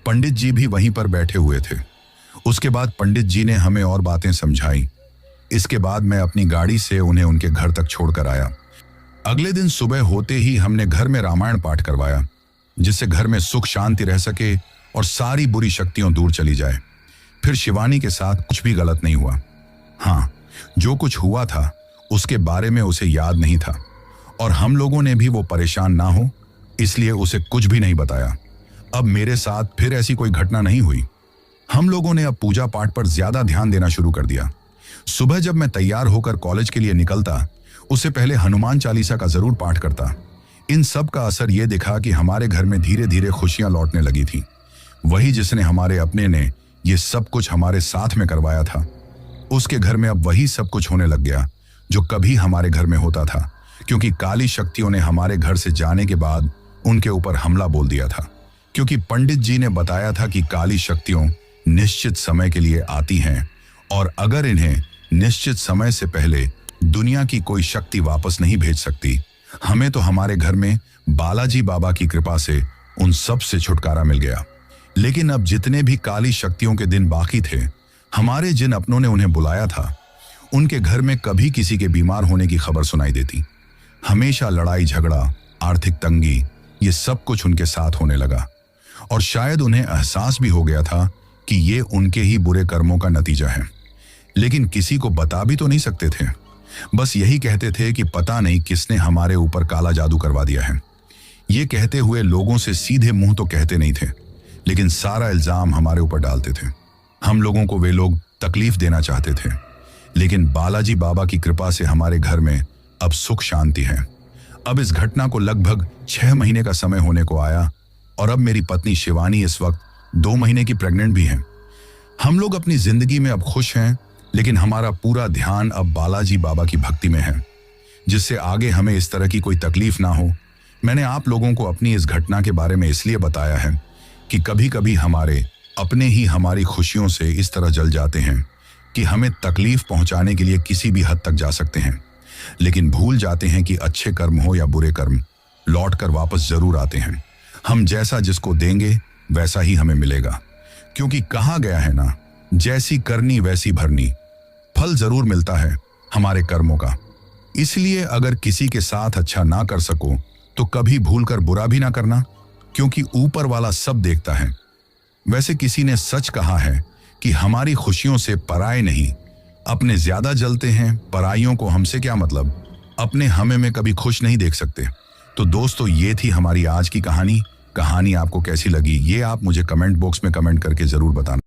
पंडित जी भी वहीं पर बैठे हुए थे। उसके बाद पंडित जी ने हमें और बातें समझाई। इसके बाद मैं अपनी गाड़ी से उन्हें उनके घर तक छोड़कर आया। अगले दिन सुबह होते ही हमने घर में रामायण पाठ करवाया, जिससे घर में सुख शांति रह सके और सारी बुरी शक्तियां दूर चली जाए। फिर शिवानी के साथ कुछ भी गलत नहीं हुआ। हाँ, जो कुछ हुआ था उसके बारे में उसे याद नहीं था, और हम लोगों ने भी वो परेशान ना हो इसलिए उसे कुछ भी नहीं बताया। अब मेरे साथ फिर ऐसी कोई घटना नहीं हुई। हम लोगों ने अब पूजा पाठ पर ज्यादा ध्यान देना शुरू कर दिया। सुबह जब मैं तैयार होकर कॉलेज के लिए निकलता, उससे पहले हनुमान चालीसा का जरूर पाठ करता। इन सब का असर ये दिखा कि हमारे घर में धीरे धीरे खुशियां लौटने लगी थी। वही जिसने, हमारे अपने ने, ये सब कुछ हमारे साथ में करवाया था, उसके घर में अब वही सब कुछ होने लग गया जो कभी हमारे घर में होता था, क्योंकि काली शक्तियों ने हमारे घर से जाने के बाद उनके ऊपर हमला बोल दिया था। क्योंकि पंडित जी ने बताया था कि काली शक्तियों निश्चित समय के लिए आती हैं, और अगर इन्हें निश्चित समय से पहले दुनिया की कोई शक्ति वापस नहीं भेज सकती। हमें तो हमारे घर में बालाजी बाबा की कृपा से उन सब से छुटकारा मिल गया। लेकिन अब जितने भी काली शक्तियों के दिन बाकी थे, हमारे जिन अपनों ने उन्हें बुलाया था, उनके घर में कभी किसी के बीमार होने की खबर सुनाई देती। हमेशा लड़ाई झगड़ा, आर्थिक तंगी, ये सब कुछ उनके साथ होने लगा, और शायद उन्हें एहसास भी हो गया था कि ये उनके ही बुरे कर्मों का नतीजा है। लेकिन किसी को बता भी तो नहीं सकते थे। बस यही कहते थे कि पता नहीं किसने हमारे ऊपर काला जादू करवा दिया है। ये कहते हुए लोगों से सीधे मुंह तो कहते नहीं थे, लेकिन सारा इल्जाम हमारे ऊपर डालते थे। हम लोगों को वे लोग तकलीफ देना चाहते थे, लेकिन बालाजी बाबा की कृपा से हमारे घर में अब सुख शांति है। अब इस घटना को लगभग 6 महीने का समय होने को आया और अब मेरी पत्नी शिवानी इस वक्त 2 महीने की प्रेग्नेंट भी है। हम लोग अपनी जिंदगी में अब खुश हैं, लेकिन हमारा पूरा ध्यान अब बालाजी बाबा की भक्ति में है, जिससे आगे हमें इस तरह की कोई तकलीफ ना हो। मैंने आप लोगों को अपनी इस घटना के बारे में इसलिए बताया है कि कभी कभी हमारे अपने ही हमारी खुशियों से इस तरह जल जाते हैं कि हमें तकलीफ पहुंचाने के लिए किसी भी हद तक जा सकते हैं, लेकिन भूल जाते हैं कि अच्छे कर्म हो या बुरे कर्म लौट कर वापस जरूर आते हैं। हम जैसा जिसको देंगे वैसा ही हमें मिलेगा, क्योंकि कहा गया है ना, जैसी करनी वैसी भरनी। फल जरूर मिलता है हमारे कर्मों का। इसलिए अगर किसी के साथ अच्छा ना कर सको तो कभी भूलकर बुरा भी ना करना, क्योंकि ऊपर वाला सब देखता है। वैसे किसी ने सच कहा है कि हमारी खुशियों से पराए नहीं अपने ज्यादा जलते हैं, पराइयों को हमसे क्या मतलब, अपने हमें में कभी खुश नहीं देख सकते। तो दोस्तों, ये थी हमारी आज की कहानी। कहानी आपको कैसी लगी ये आप मुझे कमेंट बॉक्स में कमेंट करके जरूर बताना।